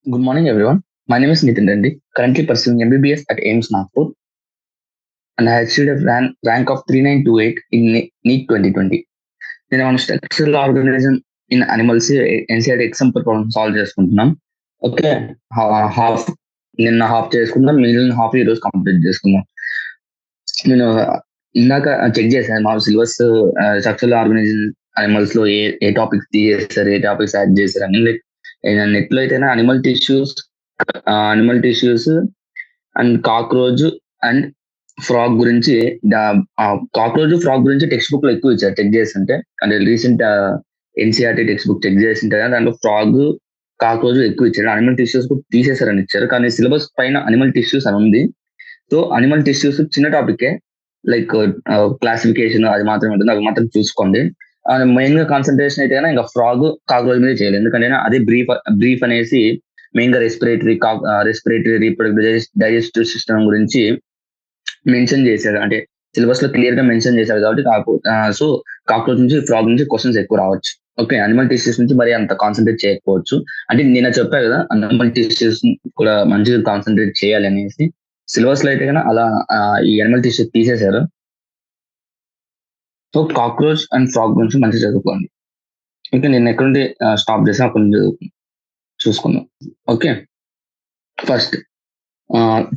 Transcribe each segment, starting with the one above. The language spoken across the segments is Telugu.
Good morning, everyone. My name is Nitin Reddy, currently pursuing MBBS at AIMS Nagpur, and I achieved a rank of 3928 in NEET 2020. నేను మన structural organism in animals NCR example problem solve చేసుకుంటున్నాం. ఓకే, హాఫ్ నిన్న హాఫ్ చేసుకుందాం, మిగిలిన హాఫ్ ఈ రోజు కంప్లీట్ చేసుకుందాం. నేను ఇందాక చెక్ చేశాను మా సిలబస్ స్ట్రక్చరల్ ఆర్గనైజేషన్ అనిమల్స్ లో ఏ టాపిక్స్ తీసేస్తారు, ఏ టాపిక్స్ యాడ్ చేస్తారు అని. లైక్ నెట్ లో అయితే animal tissues and cockroach and frog గురించి కాక్రోచ్ ఫ్రాగ్ గురించి టెక్స్ట్ బుక్ లో ఎక్కువ ఇచ్చారు చెక్ చేస్తుంటే. అంటే recent NCERT text book check చేస్తుంటే దాంట్లో ఫ్రాగ్ కాక్రోచ్ ఎక్కువ ఇచ్చారు. అనిమల్ టిష్యూస్ తీసేసారని ఇచ్చారు, కానీ సిలబస్ పైన అనిమల్ టిష్యూస్ అని ఉంది. సో అనిమల్ టిష్యూస్ చిన్న టాపిక్, లైక్ క్లాసిఫికేషన్ అది మాత్రమే ఉంటుంది, అవి మాత్రం చూసుకోండి. మెయిన్ గా కాన్సన్ట్రేషన్ అయితే ఇంకా ఫ్రాగ్ కాక్రోచ్ మీద చేయాలి, ఎందుకంటే అదే బ్రీఫ్ అనేసి మెయిన్ గా రెస్పిరేటరీ రీప్రొడక్టివ్ డైజెస్టివ్ సిస్టమ్ గురించి మెన్షన్ చేశాడు. అంటే సిలబస్ లో క్లియర్ గా మెన్షన్ చేశాడు కాబట్టి సో కాక్రోచ్ నుంచి ఫ్రాగ్ నుంచి క్వశ్చన్స్ ఎక్కువ రావచ్చు. ఓకే, అనిమల్ టిష్యూస్ నుంచి మరి అంత కాన్సన్ట్రేట్ చేయకపోవచ్చు. అంటే నేను చెప్పా కదా, అనిమల్ టిష్యూస్ కూడా మంచిగా కాన్సన్ట్రేట్ చేయాలి అనేసి. సిలబస్ లో అయితే కన్నా అలా ఈ అనిమల్ టిష్యూస్ తీసేశారు. సో కాక్రోచ్ అండ్ ఫ్రాగ్ గురించి మంచిగా చదువుకోండి. ఓకే, నేను ఎక్కడ నుండి స్టాప్ చేసా అక్కడ నుండి చూసుకుందాం. ఓకే, ఫస్ట్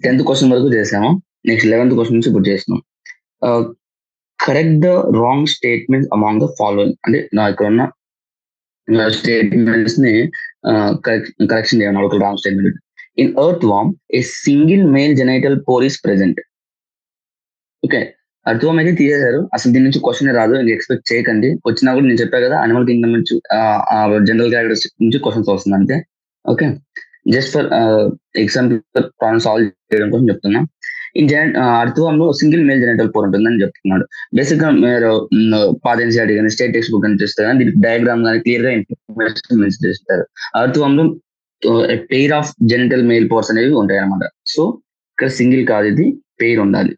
10th క్వశ్చన్ వరకు చేసాము. నెక్స్ట్ 11th క్వశ్చన్ నుంచి ఇప్పుడు చేసినాం. Correct the wrong statement among the following. అంటే నా ఇక్కడ ఉన్న స్టేట్మెంట్స్ ని కరెక్షన్ చేయాలి. ఒక wrong statement. In earthworm a single male genital pore is present. Okay, earthworm అయితే తీసేశారు, అసలు దీని నుంచి క్వశ్చన్ రాదు, ఎక్స్పెక్ట్ చేయకండి. వచ్చినా కూడా నేను చెప్పా కదా, అనిమల్ కింగ్డమ్ నుంచి జనరల్ క్యారెక్టరిస్టిక్ నుంచి క్వశ్చన్స్ వస్తుంది అంతే. Okay, just for example problem solve చేయడం కోసం చెప్తున్నా. అర్థవంలో సింగిల్ మేల్ జెనైటల్ పోర్ ఉంటుందని చెప్తున్నాడు. బేసిక్ గా మీరు పాదెన్సీఆర్టీ కానీ స్టేట్ టెక్స్ట్ బుక్ అని చూస్తే కానీ దీనికి డయాగ్రామ్ కానీ క్లియర్ గా ఇన్ఫర్మేషన్ మెన్షన్ చేస్తారు. అర్థవంలో pair of genital male pores అనేవి ఉంటాయి అనమాట. సో ఇక్కడ సింగిల్ కాదు, ఇది పెయిర్ ఉండాలి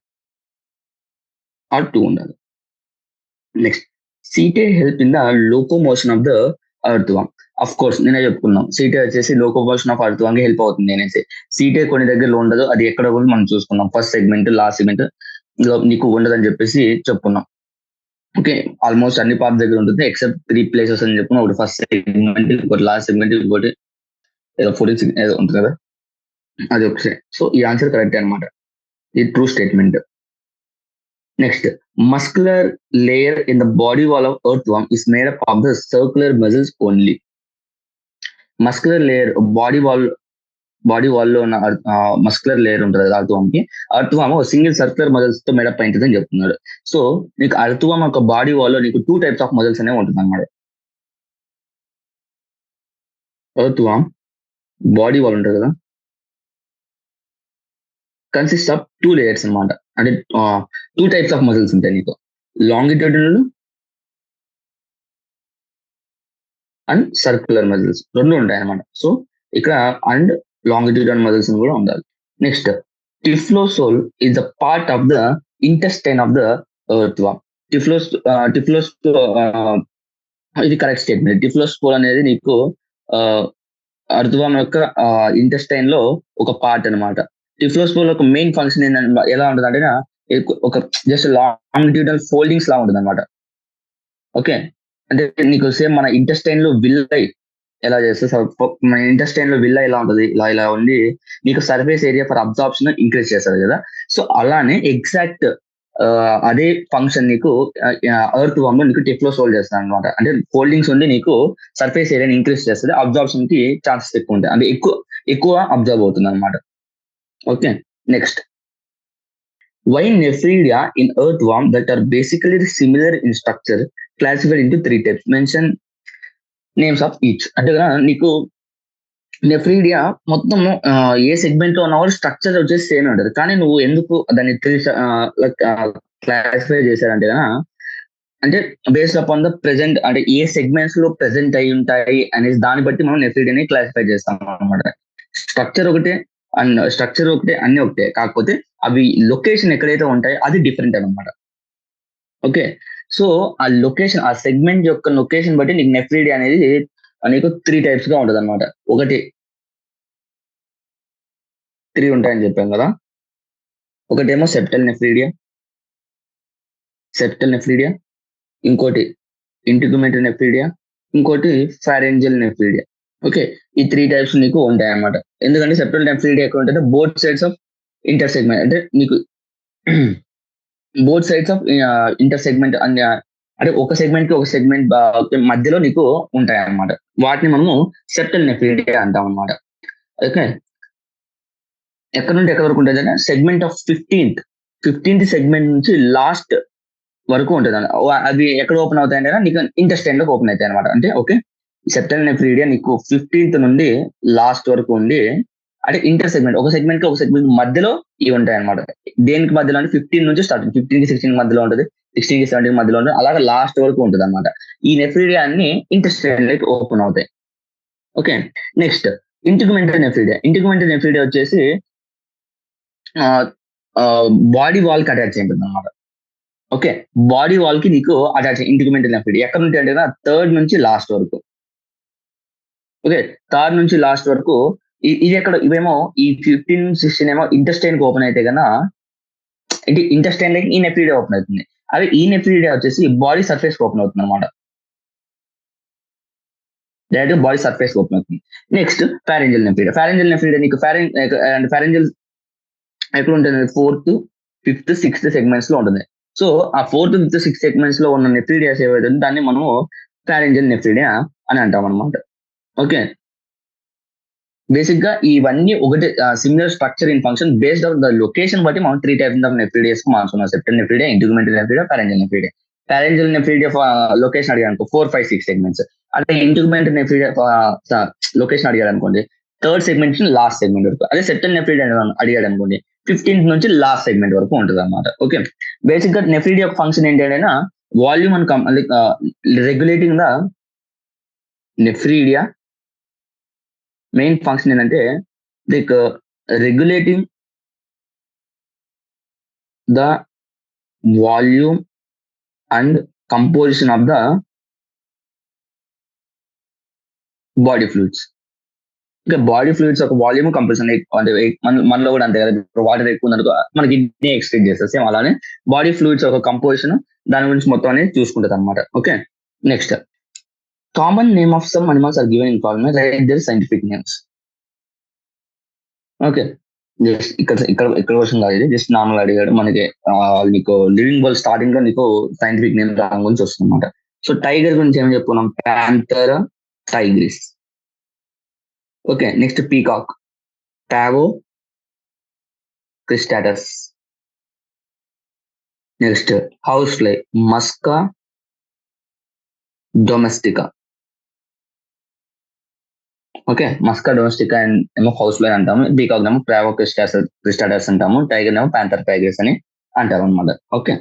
ఆర్ 2 ఉండాలి. Next, setae help in the locomotion of the earthworm. Of course నేనే చెప్పుకున్నాం, సీటే వచ్చేసి locomotion of earthworm help అవుతుంది అనేసి. సీటే కొన్ని దగ్గరలో ఉండదు, అది ఎక్కడ కూడా మనం చూసుకున్నాం. ఫస్ట్ సెగ్మెంట్ లాస్ట్ సెగ్మెంట్ నీకు ఉండదని చెప్పేసి చెప్పుకున్నాం. ఓకే, ఆల్మోస్ట్ అన్ని పార్ట్ దగ్గర ఉంటుంది ఎక్సెప్ట్ 3 ప్లేసెస్ అని చెప్పుకున్నాం. ఒకటి ఫస్ట్ సెగ్మెంట్, ఇంకోటి లాస్ట్ సెగ్మెంట్, ఇంకోటి ఏదో 14 ఏదో ఉంటుంది కదా, అది ఒకసారి. సో ఈ ఆన్సర్ కరెక్ట్ అనమాట, ఇది true statement. Next, muscular layer in the body wall of earthworm is made up of the circular muscles only. Muscular layer body wall లో ఉన్న మస్కులర్ లేయర్ ఉంటుంది అర్థవామ్ కి. అర్థవామ్ సింగిల్ సర్క్యులర్ మజిల్స్ తో మేడప్ అయింటుంది అని చెప్తున్నాడు. సో నీకు అర్థవామ్ ఒక బాడీ వాల్ లో నీకు 2 types ఆఫ్ మజిల్స్ అనేవి ఉంటుంది అనమాట. అర్థవామ్ బాడీ వాల్ ఉంటుంది కదా, కన్సిస్ట్ ఆఫ్ 2 layers అనమాట. అంటే 2 types ఆఫ్ మజిల్స్ ఉంటాయి నీకు, లాంగిట్యూడినల్ అండ్ సర్క్యులర్ మజిల్స్ రెండు ఉంటాయి అనమాట. సో ఇక్కడ అండ్ లాంగిట్యూడల్ మజిల్స్ కూడా ఉండాలి. Next, typhlosole is the part of the intestine of the earthworm. Typhlosole ఇది కరెక్ట్ స్టేట్మెంట్. టిఫ్లోస్పోల్ అనేది నీకు ఎర్త్వామ్ యొక్క ఇంటెస్టైన్ లో ఒక పార్ట్ అనమాట. టిఫ్లోస్పోల్ యొక్క మెయిన్ ఫంక్షన్ ఏంటంటే ఎలా ఉంటుంది అంటే ఒక జస్ట్ లాంగిట్యూడల్ ఫోల్డింగ్స్ లా ఉంటుంది అనమాట. ఓకే, అంటే నీకు సేమ్ మన ఇంటెస్టైన్ లో విల్లై ఎలా చేస్తే మన ఇంటెస్టైన్ లో విల్ల ఎలా ఉంటుంది, ఇలా ఉండి నీకు surface area for absorption increase చేస్తారు కదా. సో అలానే ఎగ్జాక్ట్ అదే ఫంక్షన్ నీకు ఎర్త్ వామ్ లో నీకు టిఫ్లోసోల్ చేస్తాను అనమాట. అంటే ఫోల్డింగ్స్ ఉండి నీకు సర్ఫేస్ ఏరియాని ఇంక్రీజ్ చేస్తుంది, అబ్జార్ప్షన్ కి ఛాన్సెస్ ఎక్కువ ఉంటాయి, అంటే ఎక్కువ అబ్జర్వ్ అవుతుంది అనమాట. Okay, next, why nephridia in earthworm that are basically similar in structure classified into 3 types, mention names of each. అంటే నీకు నెఫ్రీడియా మొత్తం ఏ సెగ్మెంట్ లో ఉన్న స్ట్రక్చర్ వచ్చేసి సేమ్ ఉంటుంది, కానీ నువ్వు ఎందుకు దాన్ని క్లాసిఫై చేశారంటే అంటే బేస్డ్ అపాన్ ద ప్రెసెంట్, అంటే ఏ సెగ్మెంట్స్ లో ప్రెసెంట్ అయి ఉంటాయి అనేసి దాన్ని బట్టి మనం నెఫ్రీడియాని క్లాసిఫై చేస్తాం అనమాట. స్ట్రక్చర్ ఒకటే అన్ని ఒకటే, కాకపోతే అవి లొకేషన్ ఎక్కడైతే ఉంటాయో అది డిఫరెంట్ అనమాట. ఓకే, సో ఆ లొకేషన్, ఆ సెగ్మెంట్ యొక్క లొకేషన్ బట్టి నీకు నెఫ్రీడియా అనేది నీకు 3 types గా ఉంటుంది అనమాట. ఒకటి 3 ఉంటాయని చెప్పాం కదా. ఒకటేమో సెప్టల్ నెఫ్రీడియా, ఇంకోటి ఇంటిగ్యుమెంటరీ నెఫ్రీడియా, ఇంకోటి ఫారెంజియల్ నెఫ్రీడియా. ఓకే, ఈ 3 టైప్స్ నీకు ఉంటాయి అన్నమాట. ఎందుకంటే సెప్టల్ నెఫ్రీడియా ఎక్కడ ఉంటుంది, both sides of inter segment, అంటే మీకు both sides of inter segment అంటే ఒక సెగ్మెంట్ కి ఒక సెగ్మెంట్ మధ్యలో నీకు ఉంటాయి అన్నమాట. వాటిని మనము సెప్టల్ నెఫ్రీడియా అంటాం అన్నమాట. ఓకే, ఎక్కడ నుండి ఎక్కడ వరకు ఉంటుంది అంటే సెగ్మెంట్ ఆఫ్ 15th సెగ్మెంట్ నుంచి లాస్ట్ వరకు ఉంటుంది. అవి ఎక్కడ ఓపెన్ అవుతాయి అంటే నీకు ఇంటెస్టైన్ లోకి ఓపెన్ అవుతాయి అనమాట. అంటే ఓకే, సెప్టల్ నెఫ్రీడియా నీకు 15th నుండి లాస్ట్ వరకు ఉండి, అంటే ఇంటర్ సెగ్మెంట్, ఒక సెగ్మెంట్ కి ఒక సెగ్మెంట్ మధ్యలో ఇవి ఉంటాయి అనమాట. దేనికి మధ్యలో అంటే 15 నుంచి స్టార్ట్, 15 కి 16 మధ్యలో ఉంటుంది, 16 కి 17 మధ్యలో ఉంటుంది, అలాగే లాస్ట్ వరకు ఉంటుంది అనమాట. ఈ నెఫ్రీడియా అన్ని ఇంటెస్టైన్ లోకి ఓపెన్ అవుతాయి. ఓకే, నెక్స్ట్ ఇంటిగ్యుమెంటరీ నెఫ్రీడియా వచ్చేసి బాడీ వాల్ కి అటాచ్ అయి ఉంటుంది అనమాట. ఓకే, బాడీ వాల్ కి నీకు అటాచ్ ఇంటిగ్యుమెంటరీ నెఫ్రీడియా ఎక్కడ నుంచి అంటే థర్డ్ నుంచి లాస్ట్ వరకు. ఓకే, థర్డ్ నుంచి లాస్ట్ వరకు ఇది ఎక్కడ, ఇవేమో ఈ 15-16 ఏమో ఇంటెస్టైన్ కి ఓపెన్ అయితే కన్నా, అంటే ఇంటెస్టైన్ లైక్ ఈ నెఫ్రీడియా ఓపెన్ అవుతుంది. అదే ఈ నెఫ్రీడియా వచ్చేసి బాడీ సర్ఫేస్ ఓపెన్ అవుతుంది అనమాట. డైరెక్ట్ బాడీ సర్ఫేస్ ఓపెన్ అవుతుంది. నెక్స్ట్ ఫారెంజియల్ నెఫ్రీడియా నీకు ఫారెంజియల్ ఎక్కడ ఉంటుంది, 4th, 5th, 6th సెగ్మెంట్స్ లో ఉంటుంది. సో ఆ 4th, 5th, 6th సెగ్మెంట్స్ లో ఉన్న నెఫ్రీడియాస్ ఏవైతే దాన్ని మనము ఫారెంజియల్ నెఫ్రీడియా అని అంటాం అనమాట. ఓకే, బేసిక్ గా ఇవన్నీ ఒకటి similar structure in function based on the location బట్టి మనం 3 టైప్స్ ఆఫ్ నెఫ్రీడియాస్ మార్చుకున్నాం. Septal nephridia, ఇంటిగ్యుమెంటరీ nephridia, pharyngeal nephridia. Pharyngeal nephridia location అడిగాను 4, 5, 6 సెగ్మెంట్స్. అదే ఇంటిగ్యుమెంటరీ నెఫ్రీడియా లొకేషన్ అడిగాడు అనుకోండి, థర్డ్ సెగ్మెంట్ నుంచి లాస్ట్ సెగ్మెంట్ వరకు. అదే సెప్టల్ నెఫ్రీడియా అడిగాడు అనుకోండి, 15th నుంచి లాస్ట్ సెగ్మెంట్ వరకు ఉంటుంది అనమాట. ఓకే, బేసిక్ గా నెఫ్రీడియా ఫంక్షన్ ఏంటంటే volume and regulating the nephridia main function ఏంటంటే like regulating the volume and composition of the body fluids. ఇంకా బాడీ ఫ్లూయిడ్స్ ఒక వాల్యూమ్ కంపోజిషన్, అంటే మనలో కూడా అంతే కదా, వాటర్ ఎక్కువ ఉందనుకో మనకి కిడ్నీ ఎక్స్క్రీట్ చేస్తుంది. సేమ్ అలానే బాడీ ఫ్లూయిడ్స్ ఒక కంపోజిషన్, దాని గురించి మొత్తం అనేది చూసుకుంటుంది అనమాట. Okay, next common name of some animals are given in form, right there scientific names. Okay, just ఇక్కడ క్వశ్చన్ కాదు, ఇది జస్ట్ నార్మల్ అడిగాడు మనకి. నీకు లివింగ్ వరల్డ్ స్టార్టింగ్ లో నీకు సైంటిఫిక్ నేమ్ దాని గురించి వస్తుంది అనమాట. సో టైగర్ గురించి ఏం చెప్పుకున్నాం, panther tigris. Okay, next peacock, Pavo cristatus. Next house fly, Musca domestica. Okay, Musca domestica ఏమో హౌస్ ఫ్లై అంటాము, పీకాక్ ఏమో టావో క్రిస్టాటస్ అంటాము, టైగర్ ఏమో ప్యాంథర్ టైగ్రిస్ అని అంటారు అనమాట. Okay,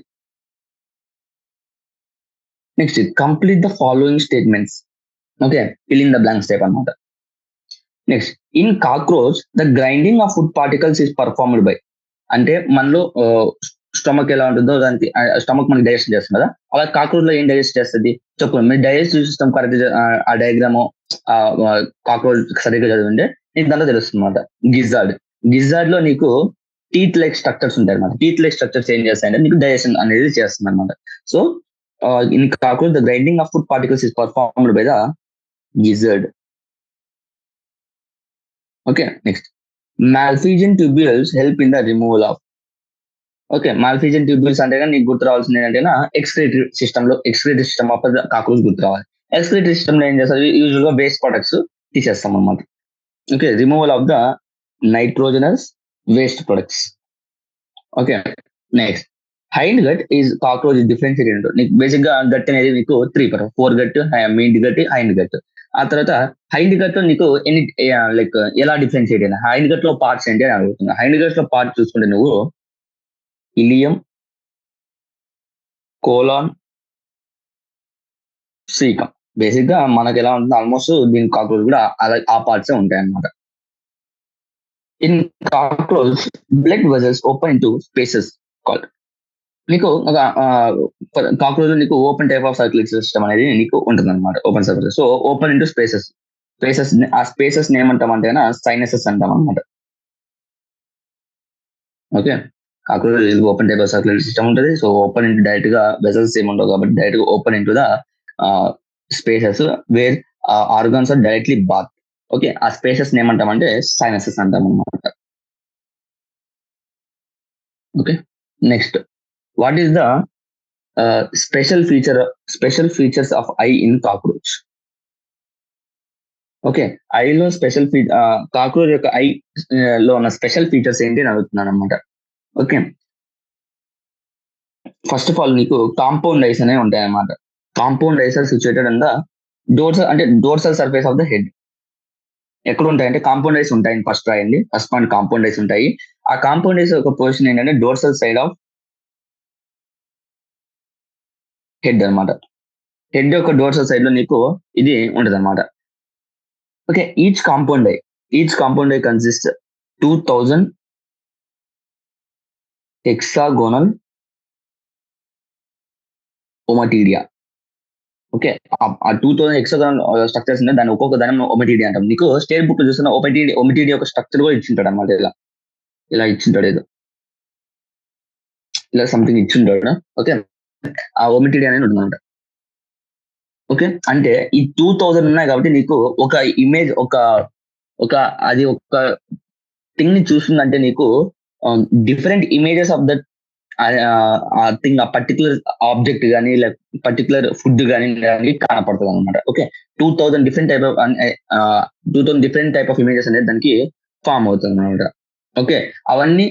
next complete the following statements. Okay, fill in the blanks type అనమాట. Next in cockroach the grinding of food particles is performed by, అంటే మనలో స్టమక్ ఎలా ఉంటుందో దానికి, స్టమక్ మనకి డైజెస్ట్ చేస్తుంది కదా, అలా కాక్రోచ్ లో ఏం డైజెస్ట్ చేస్తుంది చెప్పు. మీరు డైజెస్టివ్ సిస్టమ్ కరెక్ట్ ఆ డయాగ్రామ్ కాక్రోచ్ సరిగ్గా చదివింటే నీకు దాంట్లో తెలుస్తుంది అనమాట. గిజార్డ్ లో నీకు టీత్ లైక్ స్ట్రక్చర్స్ ఉంటాయి అనమాట. టీత్ లైక్ స్ట్రక్చర్స్ ఏం చేస్తాయంటే నీకు డైజెషన్ అనేది చేస్తుంది అనమాట. So in cockroach the grinding of food particles is performed by the gizzard. Okay, next మాల్ఫిజియన్ tubules help in the removal of. Okay, మాల్ఫిజియన్ tubules అంటే నీకు గుర్తు రావాల్సింది ఏంటంటే ఎక్స్క్రీటరీ సిస్టమ్ ఆఫ్ కాక్రోచ్ గుర్తు రావాలి. ఎక్స్క్రీటరీ సిస్టమ్ లో ఏం చేస్తారు, యూజువల్ గా వేస్ట్ ప్రొడక్ట్స్ తీసేస్తాం అన్నమాట. Okay, removal of the nitrogenous waste products. Okay, next hind gut is cockroach differentiated. నీకు బేసిక్ గా గట్ అనేది నీకు 4 gut, main gut, hind gut. ఆ తర్వాత హైండ్ గట్ లో నీకు ఎన్ని లైక్ ఎలా డిఫరెన్షియేట్ అయినా హైండ్ గట్ లో పార్ట్స్ ఏంటి అని అడుగుతున్నా. హైండ్ గట్ లో పార్ట్స్ చూసుకుంటే నువ్వు ఇలియం, కోలాన్, సీకం. బేసిక్ గా మనకి ఎలా ఉంటుంది ఆల్మోస్ట్ దీని కాక్రోచ్ కూడా ఆ పార్ట్స్ ఉంటాయి అన్నమాట. In cockroach blood vessels open into spaces called. నీకు ఒక కాక్రోచ్ నీకు open type of circulate system అనేది నీకు ఉంటుంది అనమాట, open circulate. So open into spaces ఆ స్పేసెస్ ఏమంటాం అంటే సైనసెస్ అంటాం అనమాట. Okay, cockroach open type of circular system ఉంటుంది. సో ఓపెన్ ఇంటూ డైరెక్ట్ గా వెజల్స్ ఏముండవు కాబట్టి డైరెక్ట్ గా open into the spaces where organs are directly bath. Okay, ఆ స్పేసెస్ ఏమంటామంటే సైనసెస్ అంటాం అనమాట. Okay, next, what is the special features of eye in cockroach? Okay, ఐలో స్పెషల్ కాక్రోచ్ యొక్క ఐ లో ఉన్న స్పెషల్ ఫీచర్స్ ఏంటి అని అడుగుతున్నాను అనమాట. ఓకే, ఫస్ట్ ఆఫ్ ఆల్ నీకు కాంపౌండ్ ఐస్ అనేవి ఉంటాయి అన్నమాట. Compound eyes are situated in the dorsal surface of the head. ఎక్కడ ఉంటాయంటే కాంపౌండ్ ఐస్ ఉంటాయి. ఫస్ట్ రాయండి, ఫస్ట్ పాయింట్ కాంపౌండ్ ఐస్ ఉంటాయి. ఆ కాంపౌండ్ ఐస్ ఒక పొజిషన్ ఏంటంటే డోర్సల్ సైడ్ ఆఫ్ హెడ్ అనమాట. హెడ్ యొక్క డోర్సల్ సైడ్ లో నీకు ఇది ఉంటది అనమాట. Okay, each compound eye consist 2000 hexagonal ommatidia. Okay, ఆ 2000 హెక్సాగోనల్ స్ట్రక్చర్స్ ఉన్నాయి. దాన్ని ఒక్కొక్క దాని ఒమటీడియా అంటాం. నీకు స్టేట్ బుక్ చూస్తున్న ఒమటీడియా ఒక స్ట్రక్చర్ కూడా ఇచ్చింటాడు అనమాట. ఇలా ఇచ్చింటాడు, ఏదో ఇలా సంథింగ్ ఇచ్చింటాడు. ఓకే, ఆ ఒమటీడియా అనేది ఉంటుందంట. ఓకే, అంటే ఈ 2000 ఉన్నాయి కాబట్టి నీకు ఒక ఇమేజ్ ఒక అది ఒక థింగ్ ని చూస్తుందంటే నీకు డిఫరెంట్ ఇమేజెస్ ఆఫ్ దట్ ఆ థింగ్, ఆ పర్టికులర్ ఆబ్జెక్ట్ కానీ లేక పర్టికులర్ ఫుడ్ కానీ కనపడుతుంది అనమాట. Okay, 2000 different type of images అనేది దానికి ఫామ్ అవుతుంది అనమాట. ఓకే, అవన్నీ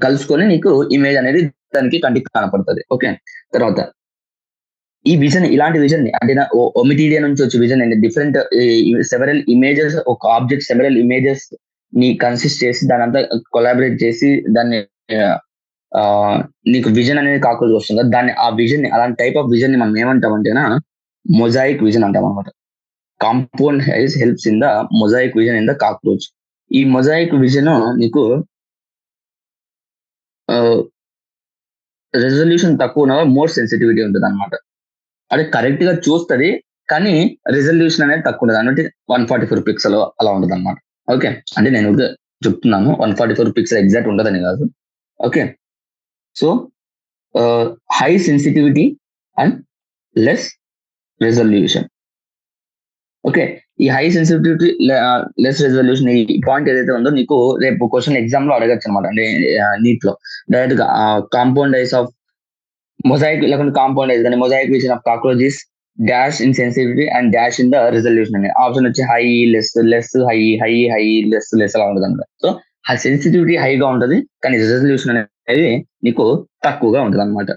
కలుసుకొని నీకు ఇమేజ్ అనేది దానికి కంటికి కనపడుతుంది. ఓకే, తర్వాత ఈ విజన్, ఇలాంటి విజన్ ని అంటే ఒమిటీడియా నుంచి వచ్చే విజన్ అంటే డిఫరెంట్ సెవెరల్ ఇమేజెస్, ఒక ఆబ్జెక్ట్ సెవెరల్ ఇమేజెస్ ని కన్సిస్ట్ చేసి దాని అంతా కొలాబరేట్ చేసి దాన్ని ఆ, నీకు విజన్ అనేది కాక్రోచ్ వస్తుంది కదా, దాన్ని ఆ విజన్ ని, అలాంటి టైప్ ఆఫ్ విజన్ ని మనం ఏమంటామంటేనా మొజాయిక్ విజన్ అంటాం అనమాట. Compound eyes helps in the mosaic vision in the cockroach. ఈ మొజాయిక్ విజన్ నీకు రెజల్యూషన్ తక్కువ ఉన్న మోర్ సెన్సిటివిటీ ఉంటుంది అనమాట. అది కరెక్ట్ గా చూస్తుంది కానీ రిజల్యూషన్ అనేది తక్కువ ఉంటుంది అంటే 144 పిక్సెల్ అలా ఉంటుంది అనమాట. ఓకే, అంటే నేను చెప్తున్నాను 144 పిక్సెల్ ఎగ్జాక్ట్ ఉండదని కాదు. Okay, so high sensitivity and less resolution. Okay, ఈ హై సెన్సిటివిటీ లెస్ రెజల్యూషన్ ఈ పాయింట్ ఏదైతే ఉందో నీకు రేపు క్వశ్చన్ ఎగ్జామ్ లో అడగచ్చు అనమాట. అంటే నీట్ లో డైరెక్ట్ గా కాంపౌండ్ ఐస్ ఆఫ్ మొజాయిక్ లేకుంటే కాంపౌండ్ ఐస్ కానీ mosaic vision of cockroaches dash in sensitivity and dash in the resolution అనే ఆప్షన్ వచ్చి high less less high high high less less అలా ఉంటుంది అనమాట. సో ఆ సెన్సిటివిటీ హైగా ఉంటుంది కానీ రిజల్యూషన్ అనేది నీకు తక్కువగా ఉంటుంది అనమాట.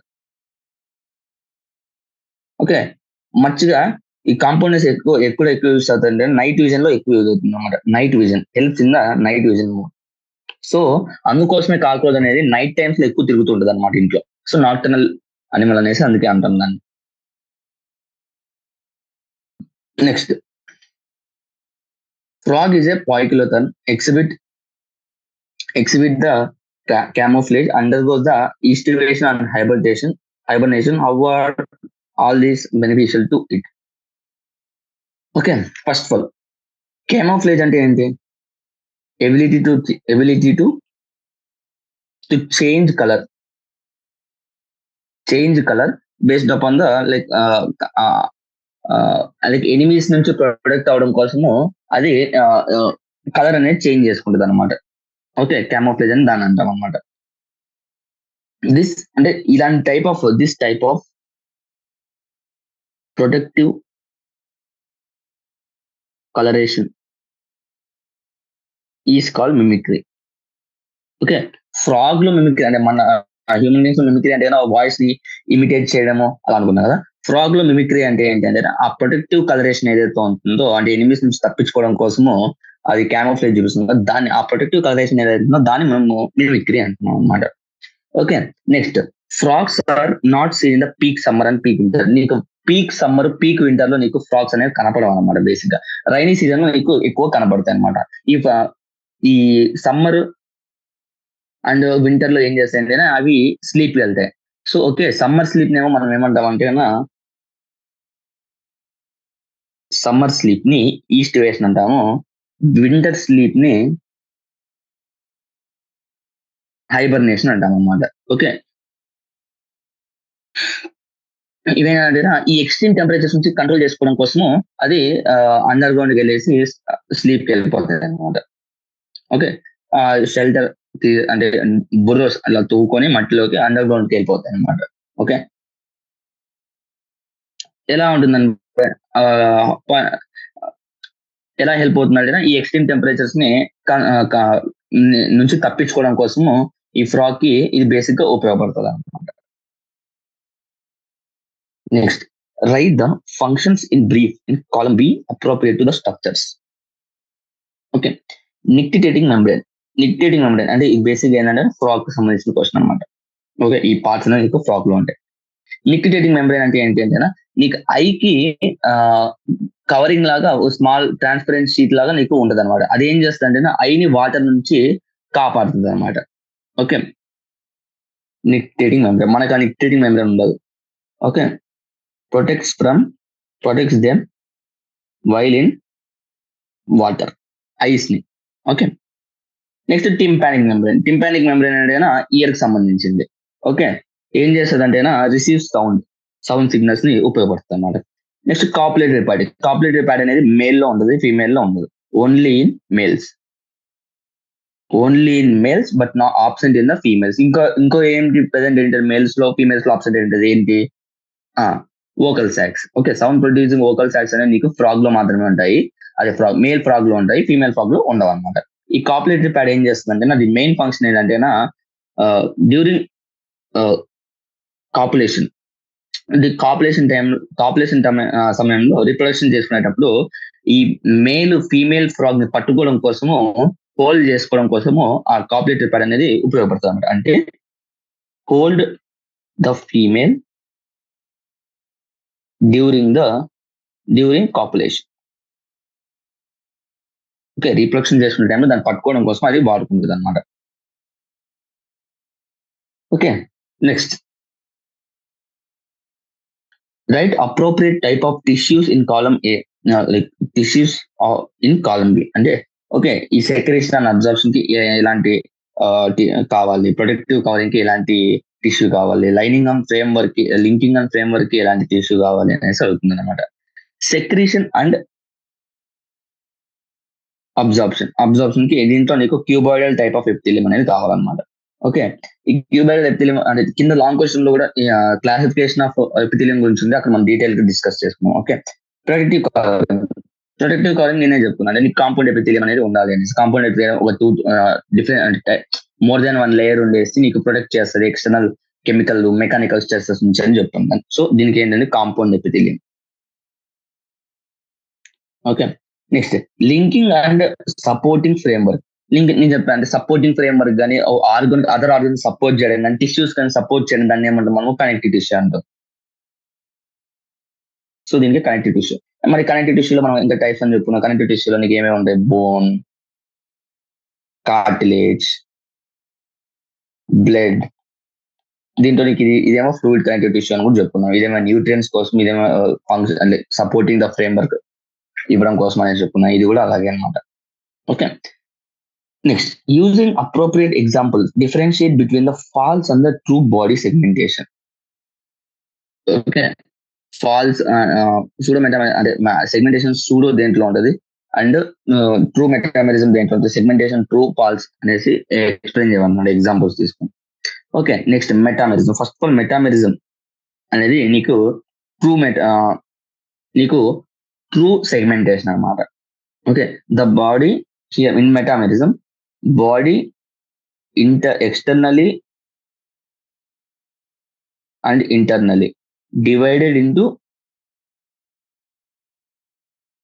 ఓకే, మచ్చిగా ఈ కాంపౌండర్స్ ఎక్కువ యూస్ అవుతుంది నైట్ విజన్ లో ఎక్కువ యూజ్ అవుతుంది అనమాట. Night vision helps in the night vision. So అందుకోసమే కాక్రోచ్ అనేది నైట్ టైమ్స్ లో ఎక్కువ తిరుగుతుంటది అనమాట ఇంట్లో. సో నాక్టర్నల్ అనిమల్ అనేసి అందుకే అంటాం దాన్ని. Next, frog is a poikilothon exhibit the camouflage, undergoes the estivation and hibernation. How are all these beneficial to it? Okay, first of all camouflage అంటే ఏంటి? Ability to change colour based upon the like enemies నుంచి ప్రొటెక్ట్ అవడం కోసము అది కలర్ అనేది చేంజ్ చేసుకుంటుంది అనమాట. ఓకే, క్యామోఫ్లేజ్ అని దాన్ని అంటాం అనమాట. అంటే ఇలాంటి type of protective colouration is called mimicry. Okay, frog లో మిమిక్రీ అంటే మన హ్యూమన్ బీయింగ్స్ లో మిమిక్రీ అంటే వాయిస్ ని ఇమిటేట్ చేయడము అలా అనుకున్నాం కదా. ఫ్రాగ్ లో మిమిక్రీ అంటే ఏంటంటే ఆ ప్రొటెక్టివ్ కలరేషన్ ఏదైతే ఉంటుందో అంటే ఎనిమీస్ నుంచి తప్పించుకోవడం కోసము అది క్యామోఫ్లేజ్ చూపిస్తుంది. దాన్ని ఆ ప్రొటెక్టివ్ కలరేషన్ ఏదైతే ఉందో దాన్ని మేము మిమిక్రీ అంటున్నాం అనమాట. Okay, next, frogs are not seen in the peak summer and peak winter. నీకు పీక్ వింటర్ లో నీకు ఫ్రాగ్స్ అనేవి కనపడవు అనమాట. బేసిక్ గా రైనీ సీజన్ లో నీకు ఎక్కువ కనపడతాయి అనమాట. ఈ సమ్మర్ అండ్ వింటర్ లో ఏం చేస్తాయంటే అవి స్లీప్ వెళ్తాయి. సో ఓకే, సమ్మర్ స్లీప్ నేమో మనం ఏమంటాం అంటే సమ్మర్ స్లీప్ ని ఈస్ట్ వేషన్ అంటాము. వింటర్ స్లీప్ ని హైబర్నేషన్ అంటాం అనమాట. ఓకే, ఇవేంటంటే ఈ ఎక్స్ట్రీమ్ టెంపరేచర్స్ నుంచి కంట్రోల్ చేసుకోవడం కోసము అది అండర్ గ్రౌండ్కి వెళ్ళేసి స్లీప్కి వెళ్ళిపోతాయి అనమాట. ఓకే, షెల్టర్ అంటే బుర్రోస్ అలా తవ్వుకొని మట్టిలోకి అండర్ గ్రౌండ్కి వెళ్ళిపోతాయి అనమాట. ఓకే, ఎలా ఉంటుందంటే ఎలా హెల్ప్ అవుతుందంటే ఈ ఎక్స్ట్రీమ్ టెంపరేచర్స్ ని నుంచి తప్పించుకోవడం కోసము ఈ ఫ్రాగ్ కి ఇది బేసిక్ గా ఉపయోగపడుతుంది అనమాట. Next, write the functions in brief in column B appropriate to the structures. Okay, nictitating membrane అంటే ఇది బేసిక్ ఏంటంటే ఫ్రాగ్ కి సంబంధించిన క్వశ్చన్ అనమాట. ఓకే, ఈ పార్ట్స్ అనేవి నీకు ఫ్రాగ్ లో ఉంటాయి. నిక్టిటేటింగ్ మెంబ్రేన్ అంటే ఏంటి అంటే నీకు ఐకి కవరింగ్ లాగా స్మాల్ ట్రాన్స్పరెంట్ షీట్ లాగా నీకు ఉంటది అనమాట. అది ఏం చేస్తుంది అంటే ఐని వాటర్ నుంచి కాపాడుతుంది అనమాట. ఓకే, నిక్టేటింగ్ మెంబ్రేన్ మనకు ఆ నిక్టేటింగ్ మెంబ్రేన్ ఉండదు. Okay, protects them while in water, ice ని. ఓకే, నెక్స్ట్ టింపానిక్ మెంబ్రేన్ అంటే ఇయర్ కి సంబంధించింది. ఓకే, ఏం చేస్తుంది అంటే రిసీవ్ సౌండ్ సిగ్నల్స్ ని ఉపయోగపడుతుంది అనమాట. నెక్స్ట్ కాపులేటరీ ప్యాడ్ అనేది మేల్ లో ఉంటుంది, ఫీమేల్ లో ఉండదు. Only in males but not absent in the females. ఇంకో ఏంటి ప్రెసెంట్ ఏంటి మేల్స్ లో ఫీమేల్స్ లో ఆబ్సెంట్ ఏంటది ఏంటి? Vocal socks. Okay, sound producing vocal socks అనేవి నీకు ఫ్రాగ్ లో మాత్రమే ఉంటాయి. అదే మేల్ ఫ్రాగ్ లో ఉంటాయి, ఫీమేల్ ఫ్రాగ్ లో ఉండవు అనమాట. ఈ కాపులేటరీ ప్యాడ్ ఏం చేస్తుందంటే అది మెయిన్ ఫంక్షన్ ఏంటంటే డ్యూరింగ్ కాపులేషన్ సమయంలో రిప్రొడక్షన్ చేసుకునేటప్పుడు ఈ మేల్ ఫీమేల్ ఫ్రాగ్ ని పట్టుకోవడం కోసము, హోల్డ్ చేసుకోవడం కోసము ఆ కాపులేటరీ ప్యాడ్ అనేది ఉపయోగపడుతుంది అనమాట. అంటే hold the female during copulation. Okay, reproduction చేసుకునే టైంలో దాన్ని పట్టుకోవడం కోసం అది వాడుకుంటుంది అనమాట. Okay, next, write appropriate type of tissues in column A, like tissues in column B. అంటే ఓకే, ఈ సెక్రేషన్ అండ్ అబ్జర్ప్షన్ కి ఎలాంటి కావాలి, ప్రొటెక్టివ్ కవరింగ్ కి ఎలాంటి టిష్యూ కావాలి, లింకింగ్ అండ్ ఫ్రేమ్ వర్క్ కి ఎలాంటి టిష్యూ కావాలి అనేసి అవుతుంది అనమాట. సెక్రీషన్ అండ్ అబ్జార్ప్షన్ కి దీంట్లో నీకు క్యూబాయిడల్ టైప్ ఆఫ్ ఎపిథీలియం అనేది కావాలన్నమాట. ఓకే, ఈ క్యూబాయిడల్ ఎపిథీలియం అంటే కింద లాంగ్ క్వశ్చన్ లో కూడా క్లాసిఫికేషన్ ఆఫ్ ఎపిథీలియం గురించి ఉంది, అక్కడ మనం డీటెయిల్ గా డిస్కస్ చేసుకున్నాం. ఓకే, ప్రొటెక్టివ్ కవరింగ్ నేనే చెప్తున్నాను, నీకు కాంపౌండ్ ఎపిథీలియం అనేది ఉండాలి అనేసి. కాంపౌండ్ ఎపిథీలియం ఒక 2 డిఫరెంట్ మోర్ దాన్ 1 లేయర్ ఉండేసి నీకు ప్రొటెక్ట్ చేస్తుంది ఎక్స్టర్నల్ కెమికల్ మెకానికల్ స్ట్రెసెస్ నుంచి అని చెప్తున్నాను. సో దీనికి ఏంటంటే compound epithelium. Okay, next, linking and supporting framework. నేను చెప్పాను అంటే సపోర్టింగ్ ఫ్రేమ్వర్క్ కానీ అదర్ ఆర్గన్ సపోర్ట్ చేయడం కానీ టిష్యూస్ కానీ సపోర్ట్ చేయడం దాన్ని ఏమంటాం మనము కనెక్టివ్ టిష్యూ అంటాం. సో దీనికి కనెక్టివ్ టిష్యూ. మరి కనెక్టివ్ టిష్యూలో మనం ఎంత టైప్స్ అని చెప్పుకున్నాం. కనెక్టివ్ టిష్యూలో నీకు ఏమేమి ఉంటాయి? Bone, cartilage, blood. దీంట్లో నీకు ఇదేమో ఫ్లూయిడ్ కనెక్టివ్ టిష్యూ అని కూడా చెప్పుకున్నాం. ఇదేమో న్యూట్రియన్స్ కోసం, ఇదేమో ఫంక్షన్ అంటే సపోర్టింగ్ ద ఫ్రేమ్వర్క్ ఇవ్వడం కోసం అనేది చెప్పుకున్నాం. ఇది కూడా అలాగే అనమాట. Okay, next, using appropriate examples differentiate between the false and the true body segmentation. Okay, false pseudo అంటే సెగ్మెంటేషన్ సూడో దేంట్లో ఉంటుంది అండ్ ట్రూ మెటామెరిజం దేంట్లో ఉంటుంది. సెగ్మెంటేషన్ ట్రూ ఫాల్స్ అనేసి ఎక్స్ప్లెయిన్ చేయమన్నమాట ఎగ్జాంపుల్స్ తీసుకుని. Okay, next metamerism. First of all metamerism అనేది నీకు ట్రూ సెగ్మెంటేషన్ అన్నమాట. Okay, the body in metamerism, body externally and internally divided into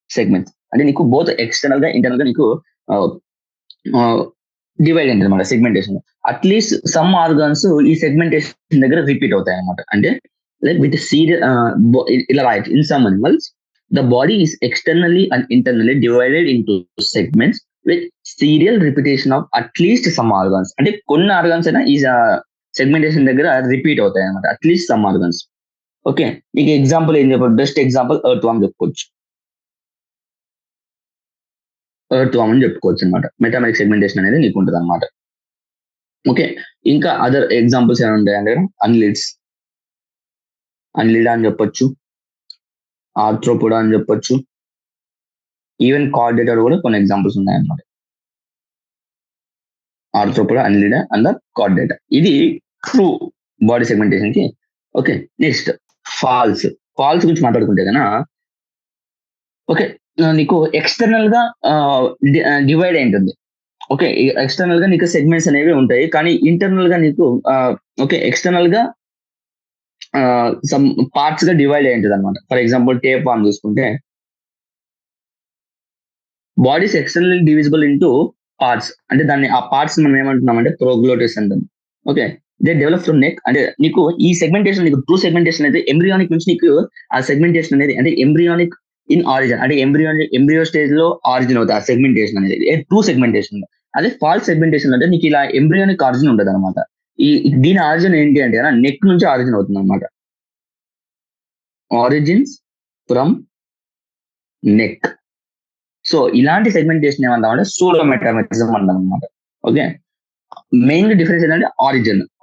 segments. అంటే నీకు బోత్ ఎక్స్టర్నల్ గా ఇంటర్నల్ గా నీకు డివైడ్ అయింది అనమాట సెగ్మెంటేషన్. అట్లీస్ట్ సమ్ ఆర్గాన్స్ ఈ సెగ్మెంటేషన్ దగ్గర రిపీట్ అవుతాయి అనమాట. అంటే లైక్ విత్ సీరియల్ ఇలా రాయొచ్చు. In some animals the body is externally and internally divided into segments with serial repetition of at least some organs. అంటే కొన్ని ఆర్గాన్స్ అయినా ఈ సెగ్మెంటేషన్ దగ్గర రిపీట్ అవుతాయి అనమాట, అట్లీస్ట్ సమ్ ఆర్గాన్స్. ఓకే, నీకు ఎగ్జాంపుల్ ఏం చెప్పచ్చు? బెస్ట్ ఎగ్జాంపుల్ ఎర్త్ వామ్ చెప్పుకోవచ్చు. అని చెప్పుకోవచ్చు అనమాట. మెటామెరిక్ సెగ్మెంటేషన్ అనేది నీకు ఉంటుంది అనమాట. ఓకే. ఇంకా అదర్ ఎగ్జాంపుల్స్ ఏమైనా ఉంటాయంటే అన్లిడా అని చెప్పొచ్చు, ఆర్థ్రోపోడా అని చెప్పొచ్చు, ఈవెన్ కార్డేటర్ కూడా కొన్ని ఎగ్జాంపుల్స్ ఉన్నాయన్నమాట. Arthropoda, annelida and the chordata. ఇది ట్రూ బాడీ సెగ్మెంటేషన్ కి. ఓకే. Next false. ఫాల్స్ గురించి మాట్లాడుకుంటే కన్నా ఓకే, నీకు ఎక్స్టర్నల్ గా డివైడ్ అయి ఉంటుంది. ఓకే. ఎక్స్టర్నల్ గా నీకు సెగ్మెంట్స్ అనేవి ఉంటాయి, కానీ ఇంటర్నల్ గా నీకు ఓకే ఎక్స్టర్నల్ గా సమ్ పార్ట్స్ గా డివైడ్ అయి ఉంటుంది అనమాట. ఫర్ ఎగ్జాంపుల్ టేప్ ఫామ్ చూసుకుంటే bodies external divisible into parts, అంటే దాన్ని ఆ పార్ట్స్ మనం ఏమంటున్నాం అంటే ప్రోగ్లోటిస్ అంటాం. Okay. They develop from neck, అంటే నీకు ఈ సెగ్మెంటేషన్, నీకు ట్రూ సెగ్మెంటేషన్ అయితే ఎంబ్రియానిక్ నుంచి నీకు ఆ సెగ్మెంటేషన్ అనేది, అంటే ఎంబ్రియానిక్ ఇన్ ఆరిజిన్, అంటే ఎంబ్రియో స్టేజ్ లో ఆరిజిన్ అవుతుంది ఆ సెగ్మెంటేషన్ అనేది ట్రూ సెగ్మెంటేషన్. అదే ఫాల్స్ సెగ్మెంటేషన్ అంటే నీకు ఇలా ఎంబ్రియానిక్ ఆరిజిన్ ఉండదు అనమాట. దీని ఆరిజిన్ ఏంటి అంటే నెక్ నుంచి ఆరిజిన్ అవుతుంది అనమాట. Origins from neck. సో ఇలాంటి సెగ్మెంటేషన్ ఏమంటామంటే సూడో మెటామెటిజం అంటాం అనమాట. ఓకే. మెయిన్ డిఫరెన్స్ ఏంటంటే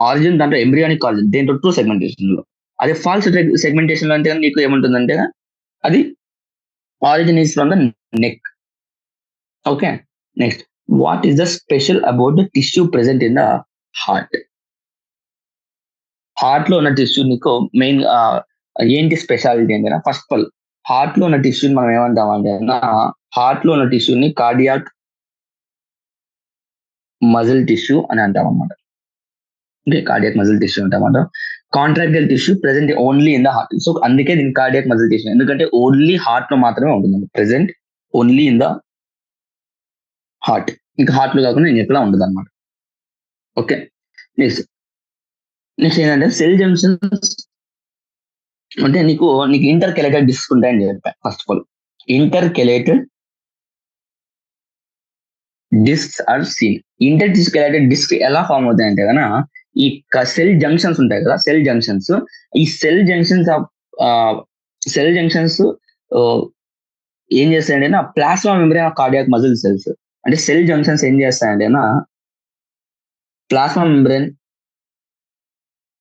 ఆరిజిన్ దాంట్లో ఎంబ్రియానిక్ ఆరిజిన్, దేంట్లో ట్రూ సెగ్మెంటేషన్ లో. అదే ఫాల్స్ సెగ్మెంటేషన్ లో అంటే నీకు ఏముంటుందంటే అది origin is from the neck. Okay. Next, what is the special about the tissue present in the heart? Heart లో ఉన్న టిష్యూ నీకు మెయిన్ ఏంటి స్పెషాలిటీ అంటే ఫస్ట్ ఆఫ్ ఆల్ హార్ట్ లో ఉన్న టిష్యూని మనం ఏమంటాం అంటే హార్ట్ లో ఉన్న టిష్యూని కార్డియాక్ మజిల్ టిష్యూ అని అంటాం అనమాట. ఓకే. కార్డియాక్ మజిల్ టిష్యూ అంటామాట. Contractile tissue present only in the heart. So అందుకే దీని కార్డియాక్ మజిల్ టిష్యూ, ఎందుకంటే ఓన్లీ హార్ట్ లో మాత్రమే ఉంటుంది, present only in the heart. ఇంకా హార్ట్ లో కాకుండా నేను ఎట్లా ఉండదు అనమాట. ఓకే. నెక్స్ట్ నెక్స్ట్ ఏంటంటే సెల్ జంక్షన్స్, అంటే నీకు ఇంటర్ కెలేటెడ్ డిస్క్ ఉంటాయని చెప్పాను. First of all intercalated discs are seen. Intercalated disc ఎలా ఫామ్ అవుతాయి అంటే కన్నా ఈ సెల్ జంక్షన్స్ ఉంటాయి కదా, సెల్ జంక్షన్స్, ఈ సెల్ జంక్షన్స్ ఏం చేస్తాయంటే plasma membrane of cardiac muscle cells, అంటే సెల్ జంక్షన్స్ ఏం చేస్తాయంటే ప్లాస్మా మెంబ్రేన్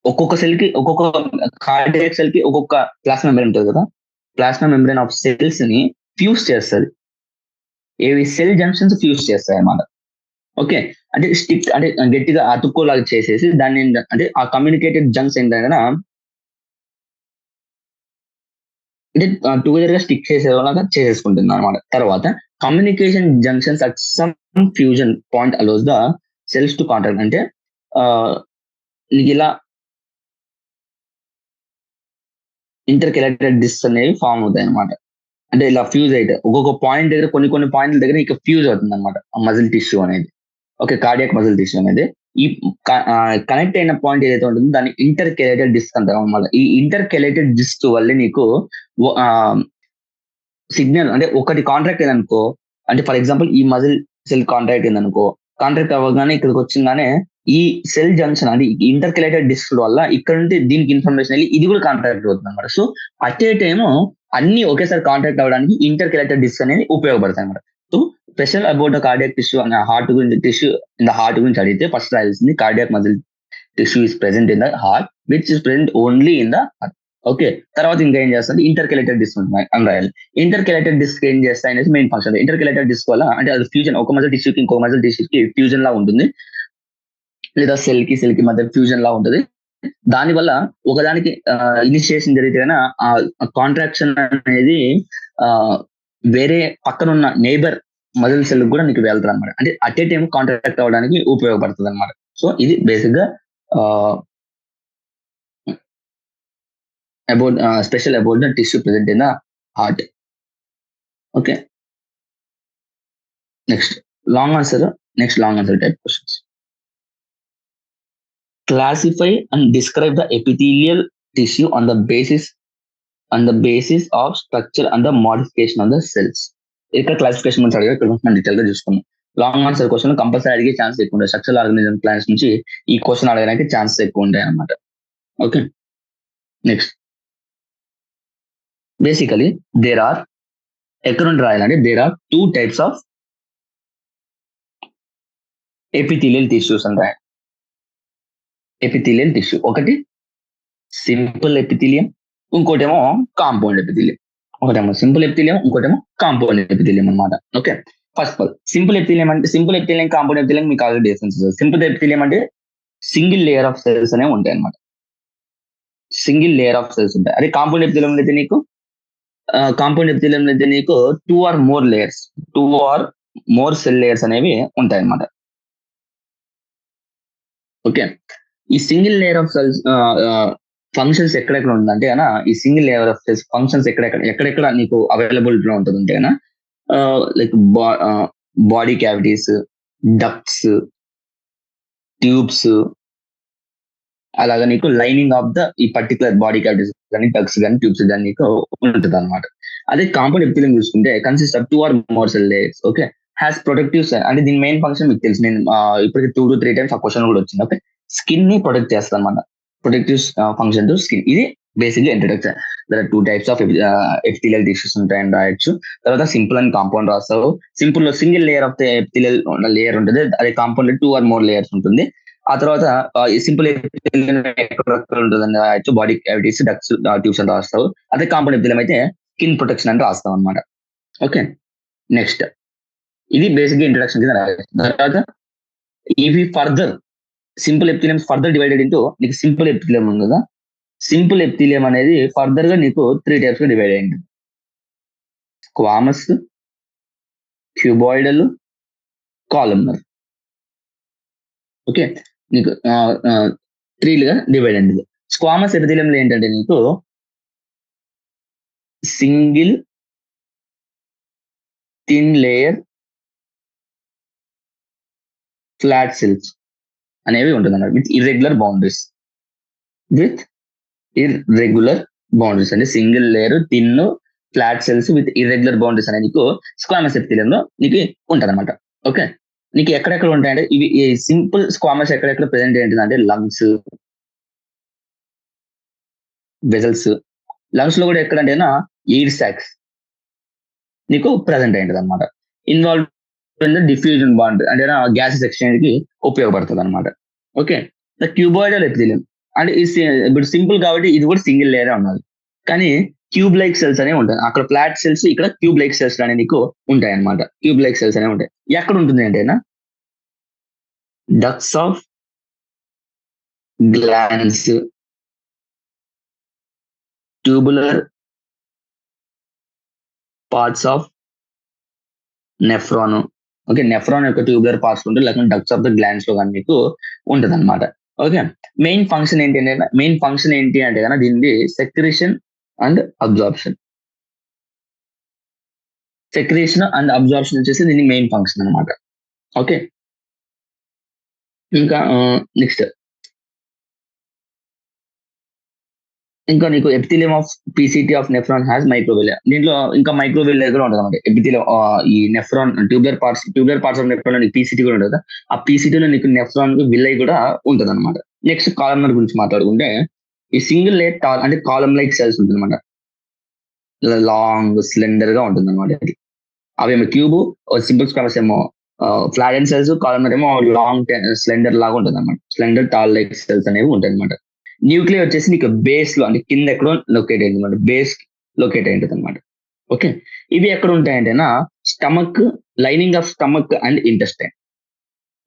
ఒక్కొక్క సెల్ కి, ఒక్కొక్క కార్డియాక్ సెల్ కి ఒక్కొక్క ప్లాస్మా మెంబ్రేన్ ఉంటుంది కదా, ప్లాస్మా మెంబ్రేన్ ఆఫ్ సెల్స్ ని ఫ్యూజ్ చేస్తుంది. ఏవి సెల్ జంక్షన్స్ ఫ్యూజ్ చేస్తాయి అన్నమాట. ఓకే. అంటే స్టిక్, అంటే గట్టిగా అతుక్కోలాగా చేసేసి దాన్ని అంటే ఆ కమ్యూనికేటెడ్ జంక్స్ ఏంటంటే అంటే టుగెదర్ గా స్టిక్ చేసేలాగా చేసేసుకుంటుంది అనమాట. తర్వాత communication junctions at some fusion point allows the cells to contact, అంటే నీకు ఇలా ఇంటర్ కెలేటెడ్ డిస్క్ అనేవి ఫామ్ అవుతాయి అనమాట. అంటే ఇలా ఫ్యూజ్ అయితే ఒక్కొక్క పాయింట్ దగ్గర, కొన్ని పాయింట్ల దగ్గర ఇక ఫ్యూజ్ అవుతుంది అనమాట మజిల్ టిష్యూ అనేది. ఓకే. కార్డియాక్ మజిల్ టిష్యూ అనేది ఈ కనెక్ట్ అయిన పాయింట్ ఏదైతే ఉంటుందో దాన్ని ఇంటర్ కెలేటెడ్ డిస్క్ అంటాం అనమాట. ఈ ఇంటర్ కెలేటెడ్ డిస్క్ వల్ల నీకు సిగ్నల్, అంటే ఒకటి కాంట్రాక్ట్ అయిందనుకో, అంటే ఫర్ ఎగ్జాంపుల్ ఈ మజిల్ సెల్ కాంట్రాక్ట్ అయిందనుకో, కాంట్రాక్ట్ అవ్వగానే ఇక్కడికి వచ్చిందానే ఈ సెల్ జంక్షన్, అంటే ఇంటర్ కెలేటెడ్ డిస్క్ వల్ల ఇక్కడ నుండి దీనికి ఇన్ఫర్మేషన్ వెళ్ళి ఇది కూడా కాంట్రాక్ట్ అవుతుంది అనమాట. సో అట్ ఏ టైమ్ అన్ని ఒకేసారి కాంటాక్ట్ అవ్వడానికి ఇంటర్ కెలేటెడ్ డిస్క్ అనేది ఉపయోగపడతాయి అనమాట. So special about the cardiac tissue అనే హార్ట్ గురించి, టిష్యూ ఇన్ ద హార్ట్ గురించి అడిగితే ఫస్ట్ రాయాల్సింది cardiac muscle tissue is present in the heart which is present only in the heart. Okay. తర్వాత ఇంకా ఏం చేస్తుంది, ఇంటర్ కెలేటెడ్ డిస్క్ ఉంటుంది అని రాయాలి. ఇంటర్ కెలేటెడ్ డిస్క్ ఏం చేస్తాయి అనేది మెయిన్ ఫంక్షన్. ఇంటర్ కెలేటెడ్ డిస్క్ వల్ల అంటే అది ఫ్యూజన్, ఒక మజిల్ టిష్యూకి ఇంకో మజిల్ టిష్యూకి ఫ్యూజన్ లా ఉంటుంది, లేదా సెల్ కి మధ్య ఫ్యూజన్ లా ఉంటుంది. దానివల్ల ఒకదానికి ఇనిషియేషన్ జరిగితే ఆ కాంట్రాక్షన్ అనేది వేరే పక్కన ఉన్న నైబర్ మజిల్ సెల్ కూడా నీకు వెళ్తారు అనమాట. అంటే అట్ ఏ టైం కాంట్రాక్ట్ అవ్వడానికి ఉపయోగపడుతుంది అనమాట. సో ఇది బేసిక్ గా about special about the tissue present in the heart. Okay. Next long answer type questions. Classify and describe the epithelial tissue on the basis of structure and the modification of the cells. ఇక్కడ క్లాసిఫికేషన్ గురించి అడిగా, ఇక్కడ మనం డీటెయిల్ గా చూసుకున్నాం. లాంగ్ ఆన్సర్ క్వశ్చన్ కంపల్సరీ అడిగే ఛాన్స్ ఎక్కువ ఉంటాయి. స్ట్రక్చరల్ ఆర్గానిజం ప్లాన్స్ నుంచి ఈ క్వశ్చన్ అడగడానికి ఛాన్స్ ఎక్కువ ఉంటాయి అన్నమాట. Okay. Next basically there are, ఎక్కడ నుండి రాయాలంటే there are 2 types of epithelial tissues అని రాయాలి. Epithelial tissue. ఒకటి సింపుల్ ఎపిథీలియం, ఇంకోటేమో కాంపౌండ్ ఎపిథీలియం. ఒకటేమో సింపుల్ ఎపిథీలియం, ఇంకోటేమో కాంపౌండ్ ఎపిథీలియం అనమాట. Okay, first of all simple epithelium అంటే, సింపుల్ ఎపిథీలియం కాంపౌండ్ ఎపిథీలియం మీకు ఆల్రెడీ డిఫరెన్స్. సింపుల్ ఎపిథీలియం అంటే సింగిల్ లేయర్ ఆఫ్ సెల్స్ అనేవి ఉంటాయి అనమాట. సింగిల్ లేయర్ ఆఫ్ సెల్స్ ఉంటాయి. అదే కాంపౌండ్ ఎపిథీలియం అయితే నీకు two or more layers, two or more cell layers అనేవి ఉంటాయి అనమాట. ఓకే, ఈ single layer of cells functions ఎక్కడెక్కడ ఉందంటే కన్నా, ఈ single layer of cells functions ఎక్కడెక్కడ నీకు అవైలబిలిటీలో ఉంటుంది అంటే కన్నా, like body cavities, ducts, tubes, అలాగా నీకు లైనింగ్ ఆఫ్ ద ఈ పర్టికులర్ బాడీ క్యావిటీస్ కానీ, డక్ట్స్ కానీ, ట్యూబ్స్ కానీ నీకు ఉంటుంది అనమాట. అదే కాంపౌండ్ ఎపిథీలియం చూసుకుంటే consist of two or more cell layers. Okay, has protective అంటే దీని మెయిన్ ఫంక్షన్ మీకు తెలుసు. నేను ఇప్పటికి 2 to 3 times ఆ క్వశ్చన్ కూడా వచ్చింది. ఓకే, స్కిన్ ని ప్రొటెక్ట్ చేస్తాను అనమాట. Protective function to skin. ఇది బేసిక్గా introduction. There are 2 types of epithelial tissues ఉంటాయని రాయొచ్చు. తర్వాత సింపుల్ అండ్ కాంపౌండ్ రాస్తావు. సింపుల్ లో single layer of the epithelial layer ఉంటుంది. అదే కాంపౌండ్ లో 2 or more లేయర్స్ ఉంటుంది. ఆ తర్వాత సింపుల్ ఎక్కడ ఉంటుందని రాయొచ్చు. బాడీ క్యావిటీస్, డక్ట్స్, ట్యూబ్స్ అని రాస్తావు. అదే కాంపౌండ్ ఎపిథీలియం అయితే స్కిన్ ప్రొటెక్షన్ అని రాస్తాం అనమాట. ఓకే, నెక్స్ట్ ఇది బేసిక్ గా ఇంట్రడక్షన్ కింద రాయొచ్చు. తర్వాత ఇవి further simple epithelium further divided into, నీకు సింపుల్ ఎపిథీలియం ఉంది కదా, సింపుల్ ఎపిథీలియం అనేది ఫర్దర్ గా నీకు 3 types గా డివైడ్ అయింది. Squamous, cuboidal, columnar. ఓకే, నీకు 3 గా డివైడ్ అయింది. స్క్వామస్ ఎపిథీలియంలో ఏంటంటే నీకు single thin layer flat cells అనేవి ఉంటుంది అన్నమాట. విత్ ఇర్రెగ్యులర్ బౌండరీస్ అంటే single layer thin flat cells with irregular boundaries అనేది నీకు స్క్వామస్ ఎపిథీలియంలో నీకు ఉంటుంది అనమాట. ఓకే, నీకు ఎక్కడెక్కడ ఉంటాయంటే ఇవి సింపుల్ స్క్వామస్ ఎక్కడెక్కడ ప్రెసెంట్ ఏంటంటే లంగ్స్, వెజల్స్. లంగ్స్ లో కూడా ఎక్కడంటే ఎయిర్ సాక్స్ నీకు ప్రెసెంట్ అయింటది అనమాట. ఇన్వాల్వ్ డిఫ్యూజన్ బాండ్ అంటే గ్యాసెస్ ఎక్స్చేంజ్ కి ఉపయోగపడుతుంది అనమాట. ఓకే, ద క్యూబాయిడల్ ఎపిథీలియం అంటే ఇప్పుడు సింపుల్ కాబట్టి ఇది కూడా సింగిల్ లేయర్ ఉన్నది, కానీ క్యూబ్ లైక్ సెల్స్ అనేవి ఉంటాయి. అక్కడ ఫ్లాట్ సెల్స్, ఇక్కడ క్యూబ్ లైక్ సెల్స్ అనేవి నీకు ఉంటాయి అనమాట. క్యూబ్ లైక్ సెల్స్ అనేవి ఉంటాయి. ఎక్కడ ఉంటుంది అంటే ducts of glands, tubular parts of nephron. Okay, nephron యొక్క ట్యూబులర్ పార్ట్స్ ఉంటుంది, లేకపోతే డక్ట్స్ ఆఫ్ ద గ్లాండ్స్ లో కానీ మీకు ఉంటుంది అనమాట. ఓకే, మెయిన్ ఫంక్షన్ ఏంటి అంటే కన్నా దీనిది secretion and absorption. Secretion and absorption వచ్చేసి దీని మెయిన్ ఫంక్షన్ అనమాట. ఓకే, ఇంకా నెక్స్ట్ ఇంకా నీకు epithelium of PCT of nephron has microvilli. దీంట్లో ఇంకా మైక్రోవిలియా కూడా ఉంటుంది అనమాట. ఎపిథీలియం ఈ nephron tubular parts of nephron లో నీకు పీసీటీ కూడా ఉంటుంది. ఆ పీసీటీలో నీకు నెఫ్రాన్ విల్లై కూడా ఉంటుంది అనమాట. నెక్స్ట్ కాలమ్నర్ గురించి మాట్లాడుకుంటే, ఈ సింగిల్ లేయర్ అంటే కాలమ్ లైక్ సెల్స్ ఉంటుంది అనమాట. లాంగ్ స్లెండర్ గా ఉంటుంది అనమాట. అవేమో క్యూబ్, సింపుల్ స్క్వామస్ ఏమో ఫ్లాట్ అండ్ సెల్స్, కాలమ్నర్ ఏమో లాంగ్ స్లెండర్ లాగా ఉంటుంది అనమాట. స్లెండర్ టాల్ లైక్ సెల్స్ అనేవి ఉంటాయి అనమాట. న్యూక్లియర్ వచ్చేసి నీకు బేస్ లో అంటే కింద ఎక్కడో లొకేట్ అయింది అనమాట. బేస్ లొకేట్ అయింటుంది అనమాట. ఓకే, ఇవి ఎక్కడ ఉంటాయంటేనా stomach, lining of stomach and intestine.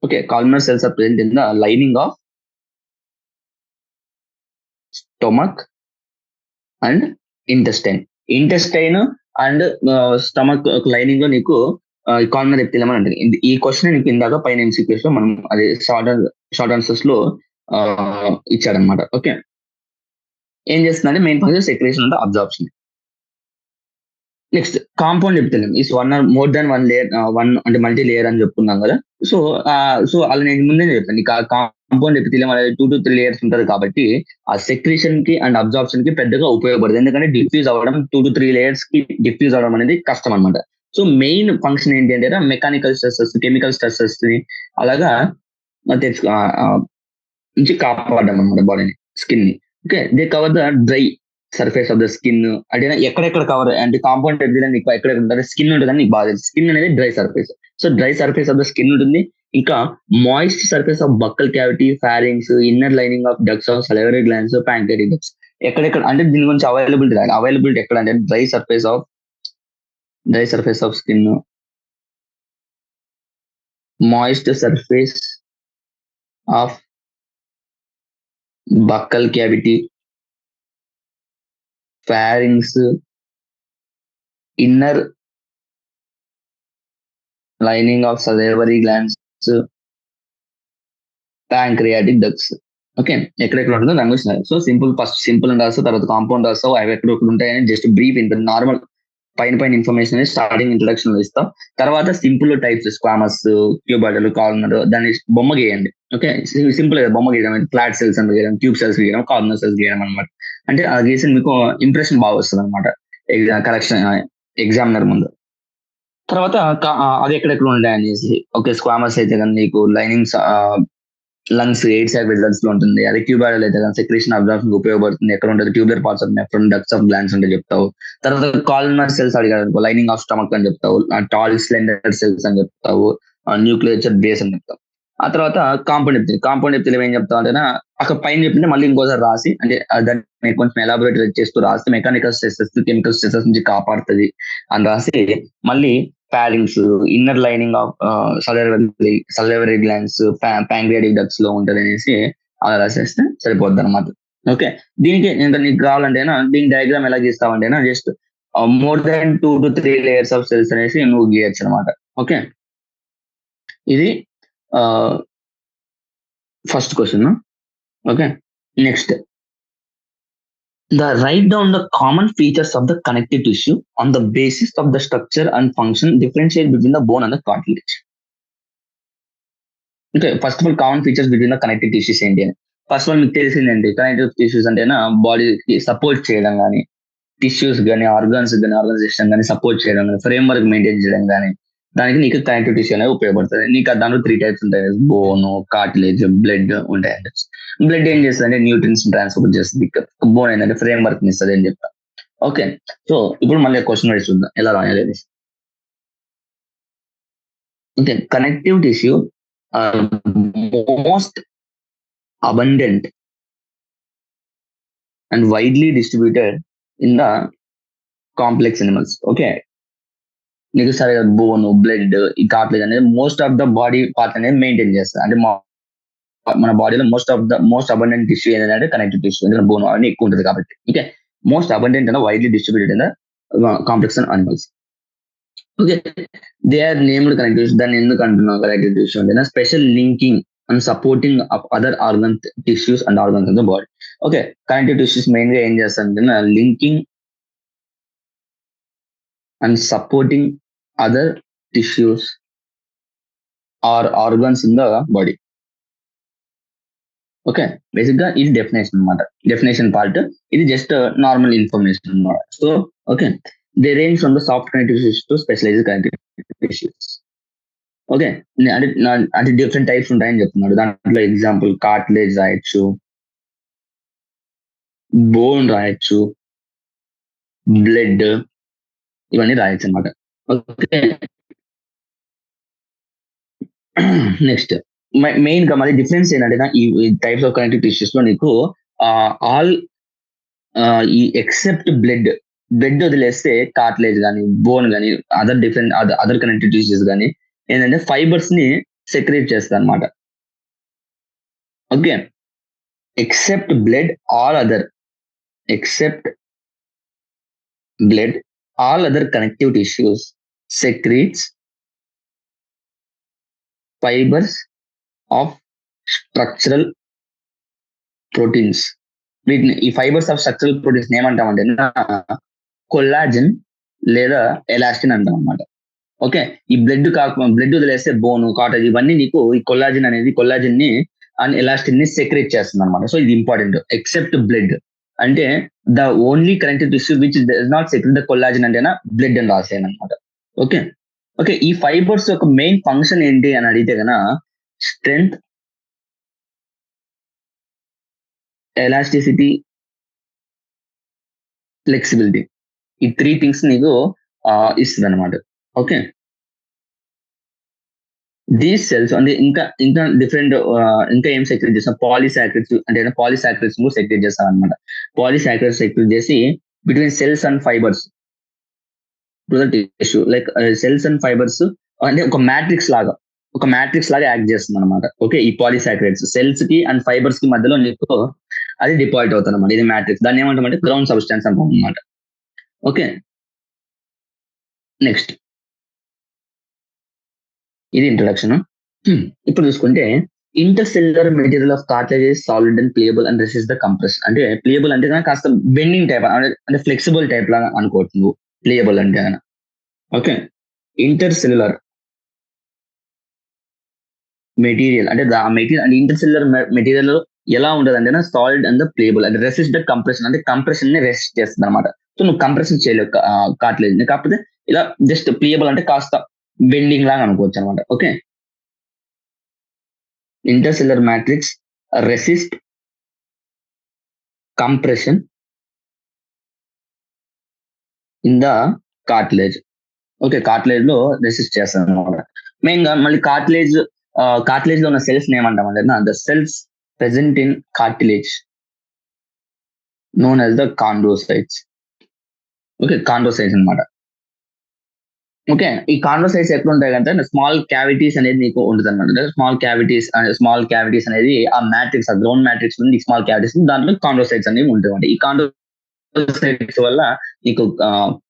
Okay, columnar cells are present in the lining of stomach and intestine and stomach lining లో నీకు కాలమ్నర్ ఎపిథీలియం అని ఉంటుంది. ఈ క్వశ్చన్ నీకు ఇందాక పైన MCQs లో మనం అదే షార్ట్ ఆన్సర్స్ లో ఇచ్చాడనమాట. ఓకే, ఏం చేస్తుందంటే మెయిన్ ఫంక్షన్ సెక్రేషన్ అంటే absorption. Next compound epithelium is one or more than one layer, one అంటే మల్టీ లేయర్ అని చెప్పుకున్నాం కదా. సో అలా నేను ముందే చెప్పాను నీకు, ఆ కాంపౌండ్ ఎపిథీలియం అనేది 2 to 3 layers ఉంటుంది కాబట్టి ఆ సెక్రేషన్ కి అండ్ అబ్జార్ప్షన్ కి పెద్దగా ఉపయోగపడదు. ఎందుకంటే డిఫ్యూజ్ అవ్వడం 2 to 3 layers కి డిఫ్యూజ్ అవ్వడం అనేది కష్టం అనమాట. సో మెయిన్ ఫంక్షన్ ఏంటి అంటే మెకానికల్ స్ట్రెసెస్, కెమికల్ స్ట్రెసెస్ ని అలాగా నుంచి కాపాడడం అనమాట బాడీని, స్కిన్ ని. Okay, they cover the dry surface of the skin. అంటే ఎక్కడెక్కడ కవర్ అంటే కాంపౌండ్ ఎపిథీలియం నీకు ఎక్కడెక్కడ ఉంటుంది, స్కిన్ ఉంటుందని నీకు బాగా తెలుసు. స్కిన్ అనేది dry surface. So dry surface of the skin ఉంటుంది. ఇంకా moist surface of buccal cavity, pharynx, inner lining of ducts of salivary glands, pancreatic ducts. ఎక్కడెక్కడ అంటే దీని గురించి అవైలబిలిటీ ఎక్కడ అంటే dry surface of skin, moist surface of buccal cavity, pharynx, inner lining of salivary glands, pancreatic ducts. Okay, ఎక్కడెక్కడ ఉంటుందో దాని గురించి. సో ఫస్ట్ సింపుల్ అని రాస్తావు, తర్వాత కాంపౌండ్ రాస్తావు, అవి ఎక్కడ ఉంటాయని జస్ట్ బ్రీఫ్ నార్మల్ పైన ఇన్ఫర్మేషన్ అనేది స్టార్టింగ్ ఇంట్రొడక్షన్ లో ఇస్తాం. తర్వాత simple types squamous, cuboidal, corner, దాన్ని బొమ్మ గీయండి. ఓకే, సింపుల్ బొమ్మ గీయడం, ఫ్లాట్ సెల్స్ అని గీయడం, ట్యూబ్ సెల్స్ గీయడం, కార్నర్ సెల్స్ గీయడం అనమాట. అంటే ఆ గీసిన మీకు ఇంప్రెషన్ బాగా వస్తుంది అనమాట కరెక్షన్ ఎగ్జామినర్ ముందు. తర్వాత అది ఎక్కడెక్కడ ఉంటాయి అనేసి. ఓకే, స్క్వామస్ అయితే కానీ నీకు లైనింగ్స్ లంగ్స్ 8 side వెజల్స్ లో ఉంటుంది. అదే క్యూబాయిడల్ అయితే కానీ సెక్రేషన్ అబ్జార్ప్షన్ ఉపయోగపడుతుంది. ఎక్కడ ఉంటుంది tubular parts of nephron, ducts of glands అంటే చెప్తావు. తర్వాత కాల్నర్ సెల్స్ అడిగారు, లైనింగ్ ఆఫ్ స్టమక్ అని చెప్తావు. టాల్ స్లెండర్ సెల్స్ అని చెప్తావు. న్యూక్లియర్ బేస్ అని చెప్తావు. ఆ తర్వాత కాంపౌండ్ ఎప్తిల్ ఏం చెప్తావు అంటే అక్కడ పైన చెప్పింటే మళ్ళీ ఇంకోసారి రాసి, అంటే దాన్ని కొంచెం ఎలాబొరేట్ చేస్తూ రాస్తే మెకానికల్ స్ట్రెసెస్, కెమికల్ స్ట్రెసెస్ నుంచి కాపాడుతుంది అని రాసి, మళ్ళీ pharynx, inner lining of salivary glands, pancreatic ducts లో ఉంటది అనేసి అలా రాసేస్తే సరిపోద్ది అనమాట. ఓకే, దీనికి ఇంకా నీకు కావాలంటే దీని డయాగ్రామ్ ఎలా గీస్తావంటే just more than 2 to 3 layers of cells అనేసి నువ్వు గీయచ్చు అనమాట. ఓకే, ఇది first question. Okay, next, write down the common features of the connective tissue on the basis of the structure and function, differentiate between the bone and the cartilage. Okay, first of all, common features between the connective tissues ఏంటి అని. ఫస్ట్ ఆఫ్ ఆల్ మీకు తెలిసిందండి, కనెక్టివ్ టిష్యూస్ అంటే బాడీకి సపోర్ట్ చేయడం కానీ, టిష్యూస్ కానీ, ఆర్గాన్స్ కానీ, ఆర్గనైజేషన్ కానీ సపోర్ట్ చేయడం కానీ, ఫ్రేమ్ వర్క్ మెయింటైన్ చేయడం కానీ, దానికి నీకు కనెక్టివ్ టిష్యూ అనేది ఉపయోగపడుతుంది. నీకు దాంట్లో 3 types ఉంటాయి, బోన్, కార్టిలేజ్, బ్లడ్ ఉంటాయి. బ్లడ్ ఏం చేస్తుంది అంటే న్యూట్రిన్స్ ట్రాన్స్పోర్ట్ చేస్తుంది. బోన్ ఏంటంటే ఫ్రేమ్ వర్క్ ఇస్తుంది అని చెప్తా. ఓకే, సో ఇప్పుడు మళ్ళీ క్వశ్చన్ వైజ్ చూద్దాం ఎలా రాయాలి. Okay, connective tissue most abundant and widely distributed in the complex animals. Okay, నీకు సరే బోన్, బ్లడ్, ఈ కార్టిలేజ్ అనేది most of the body part అనేది మెయింటైన్ చేస్తుంది. అంటే మన బాడీలో మోస్ట్ అబండెంట్ టిష్యూ ఏంటంటే కనెక్టివ్ టిష్యూ, ఎందుకంటే బోన్ అని ఎక్కువ ఉంటుంది కాబట్టి. Okay, most abundant and widely distributed in the complex animals. Okay, they are named connective tissue. దాన్ని ఎందుకు అంటున్నాం కనెక్టివ్ టిష్యూ అంటే special linking and supporting of other organ tissues and organs in the body. Okay, connective tissues main గా ఏం చేస్తారంటే linking and supporting other tissues or organs in the body. Okay, basic గా ఇది డెఫినేషన్ అనమాట, డెఫినేషన్ పార్ట్. ఇది జస్ట్ నార్మల్ ఇన్ఫర్మేషన్ అనమాట. So okay, they range from the soft connective tissues to specialised connective tissues. Okay, అంటే డిఫరెంట్ టైప్స్ ఉంటాయని చెప్తున్నాడు. దాంట్లో ఎగ్జాంపుల్ కార్టిలేజ్ రాయొచ్చు, బోన్ రాయొచ్చు, బ్లడ్, ఇవన్నీ రాయొచ్చు అనమాట. ఓకే, నెక్స్ట్ మెయిన్ గా మరి డిఫరెన్స్ ఏంటంటే ఈ టైప్స్ ఆఫ్ కనెక్టివ్ టిష్యూస్ లో నీకు ఆల్ ఈ ఎక్సెప్ట్ బ్లడ్ వదిలేస్తే కార్టిలేజ్ కానీ, బోన్ కానీ, అదర్ కనెక్టివ్ టిష్యూస్ కానీ ఏంటంటే ఫైబర్స్ ని సెక్రేట్ చేస్తుంది అనమాట. Okay, except blood all other connective tissues secretes fibres of structural proteins. వీటిని ఈ ఫైబర్స్ ఆఫ్ స్ట్రక్చరల్ ప్రోటీన్స్ ఏమంటామంటే కొల్లాజన్ లేదా ఎలాస్టిన్ అంటాం అనమాట. ఓకే, ఈ బ్లడ్ వదిలేస్తే బోన్, కాటేజ్ ఇవన్నీ నీకు ఈ కొల్లాజన్ ని అండ్ ఎలాస్టిన్ ని సెక్రేట్ చేస్తుంది అనమాట. సో ఇది ఇంపార్టెంట్. ఎక్సెప్ట్ బ్లడ్ అంటే the only connective tissue which does not secrete the collagen అంటేనా బ్లడ్ అని రాసేయను అనమాట. ఓకే, ఈ ఫైబర్స్ యొక్క మెయిన్ ఫంక్షన్ ఏంటి అని అడిగితే కనుక స్ట్రెంగ్త్, ఎలాస్టిసిటీ, ఫ్లెక్సిబిలిటీ, ఈ 3 థింగ్స్ నీకు ఇస్తుంది అనమాట. ఓకే, దీస్ సెల్స్ అంటే ఇంకా డిఫరెంట్ ఇంకా ఏం సెక్రెట్ చేస్తాం, పాలిసాక్రిడ్స్ అంటే పాలిసాక్రిడ్స్ కూడా సెక్రెట్ చేస్తాం అనమాట. పాలిసాక్రిడ్స్ సెక్రెట్ చేసి between cells and fibres to the tissue, like cells and fibres అంటే ఒక మ్యాట్రిక్స్ లాగా యాక్ట్ చేస్తుంది అనమాట. ఓకే, ఈ పాలిసాక్రైడ్స్ సెల్స్ కి అండ్ ఫైబర్స్ కి మధ్యలో నీకు అది డిపాజిట్ అవుతుంది అనమాట. ఇది మ్యాట్రిక్స్, దాన్ని ఏమంటామంటే గ్రౌండ్ సబ్స్టాన్స్ అంటాం అనమాట. ఓకే, నెక్స్ట్ ఇది ఇంట్రొడక్షన్. ఇప్పుడు చూసుకుంటే intercellular material of cartilage solid and playable and resist the compression. అంటే ప్లేయబుల్ అంటే కనుక కాస్త బెండింగ్ టైప్ అంటే ఫ్లెక్సిబుల్ టైప్ లాగా అనుకోవచ్చు నువ్వు ప్లేయబుల్ అంటే కనుక. ఓకే, ఇంటర్సెల్యులర్ మెటీరియల్ అంటే మెటీరియల్ అంటే ఇంటర్సెల్యులర్ మెటీరియల్ ఎలా ఉండదు అంటే సాలిడ్ అండ్ ప్లేయబుల్ అంటే రెసిస్ట్ ద కంప్రెషన్ అంటే కంప్రెషన్ ని రెసిస్ట్ చేస్తుంది అనమాట. సో నువ్వు కంప్రెషన్ చేయలేవు కార్టిలేజ్, కాకపోతే ఇలా జస్ట్ ప్లేయబుల్ అంటే కాస్త బెండింగ్ లాగా అనుకోవచ్చు అనమాట. Okay, intercellular matrix resist compression in the cartilage. Okay, cartilage లో రెసిస్ట్ చేస్తాను అనమాట. మెయిన్ గా మళ్ళీ కార్టిలేజ్ లో ఉన్న సెల్స్ ఏమంటామంటే the cells present in cartilage known as the chondrocytes. Okay, chondrocytes అనమాట. ఓకే, ఈ కాండ్రోసైట్స్ ఎక్కడ ఉంటాయి అంటే స్మాల్ క్యావిటీస్ అనేది నీకు ఉంటుంది అనమాట. స్మాల్ క్యావిటీస్ అనేది ఆ మ్యాట్రిక్స్, ఆ గ్రౌండ్ మ్యాట్రిక్స్ నుండి స్మాల్ క్యావిటీస్ దాంట్లో కాండ్రోసైట్స్ అనేవి ఉంటాయి. ఈ కాండ్రోసైట్స్ వల్ల నీకు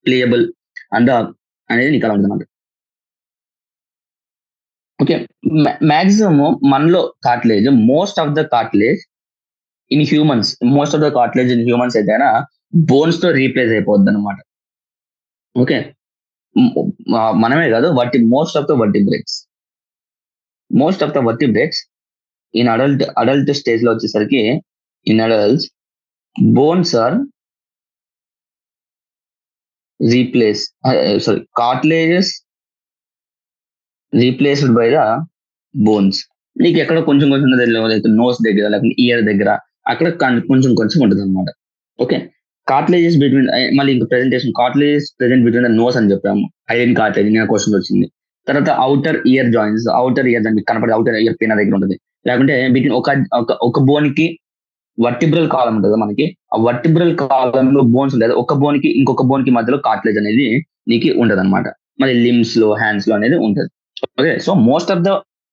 ప్లేయబుల్ అండ్ అనేది నీకు అలా ఉంటుంది అనమాట. ఓకే, మాక్సిమం మనలో cartilage most of the cartilage in humans అయితే బోన్స్ తో రీప్లేస్ అయిపోద్ది అనమాట. ఓకే, మనమే కాదు most of the vertebrates in adult stage లో వచ్చేసరికి in adults bones are replace cartilages replaced by the bones. నీకు ఎక్కడ కొంచెం తెలియదు, నోస్ దగ్గర లేకపోతే ఇయర్ దగ్గర అక్కడ కొంచెం ఉంటుంది అనమాట. ఓకే, కార్టిలేజెస్ బిట్వీన్ మళ్ళీ ఇంకా presentation cartilages present between the nose అని చెప్పాము. ఐడెన్ కార్టిలేజ్ క్వశ్చన్ వచ్చింది. తర్వాత outer ear joints, outer ear దానికి కనపడే అవుటర్ ఇయర్ పైన దగ్గర ఉంటుంది. లేకుంటే బిట్వీన్ ఒక బోన్ కి వర్టిబ్రల్ కాలం ఉంటుంది మనకి. ఆ వర్టిబ్రల్ కాలంలో బోన్స్ ఉండేది, ఒక బోన్ కి ఇంకొక బోన్ కి మధ్యలో కార్టిలేజ్ అనేది నీకు ఉండదు అనమాట. మళ్ళీ లిమ్స్ లో హ్యాండ్స్ లో అనేది ఉంటుంది. Okay, so most of the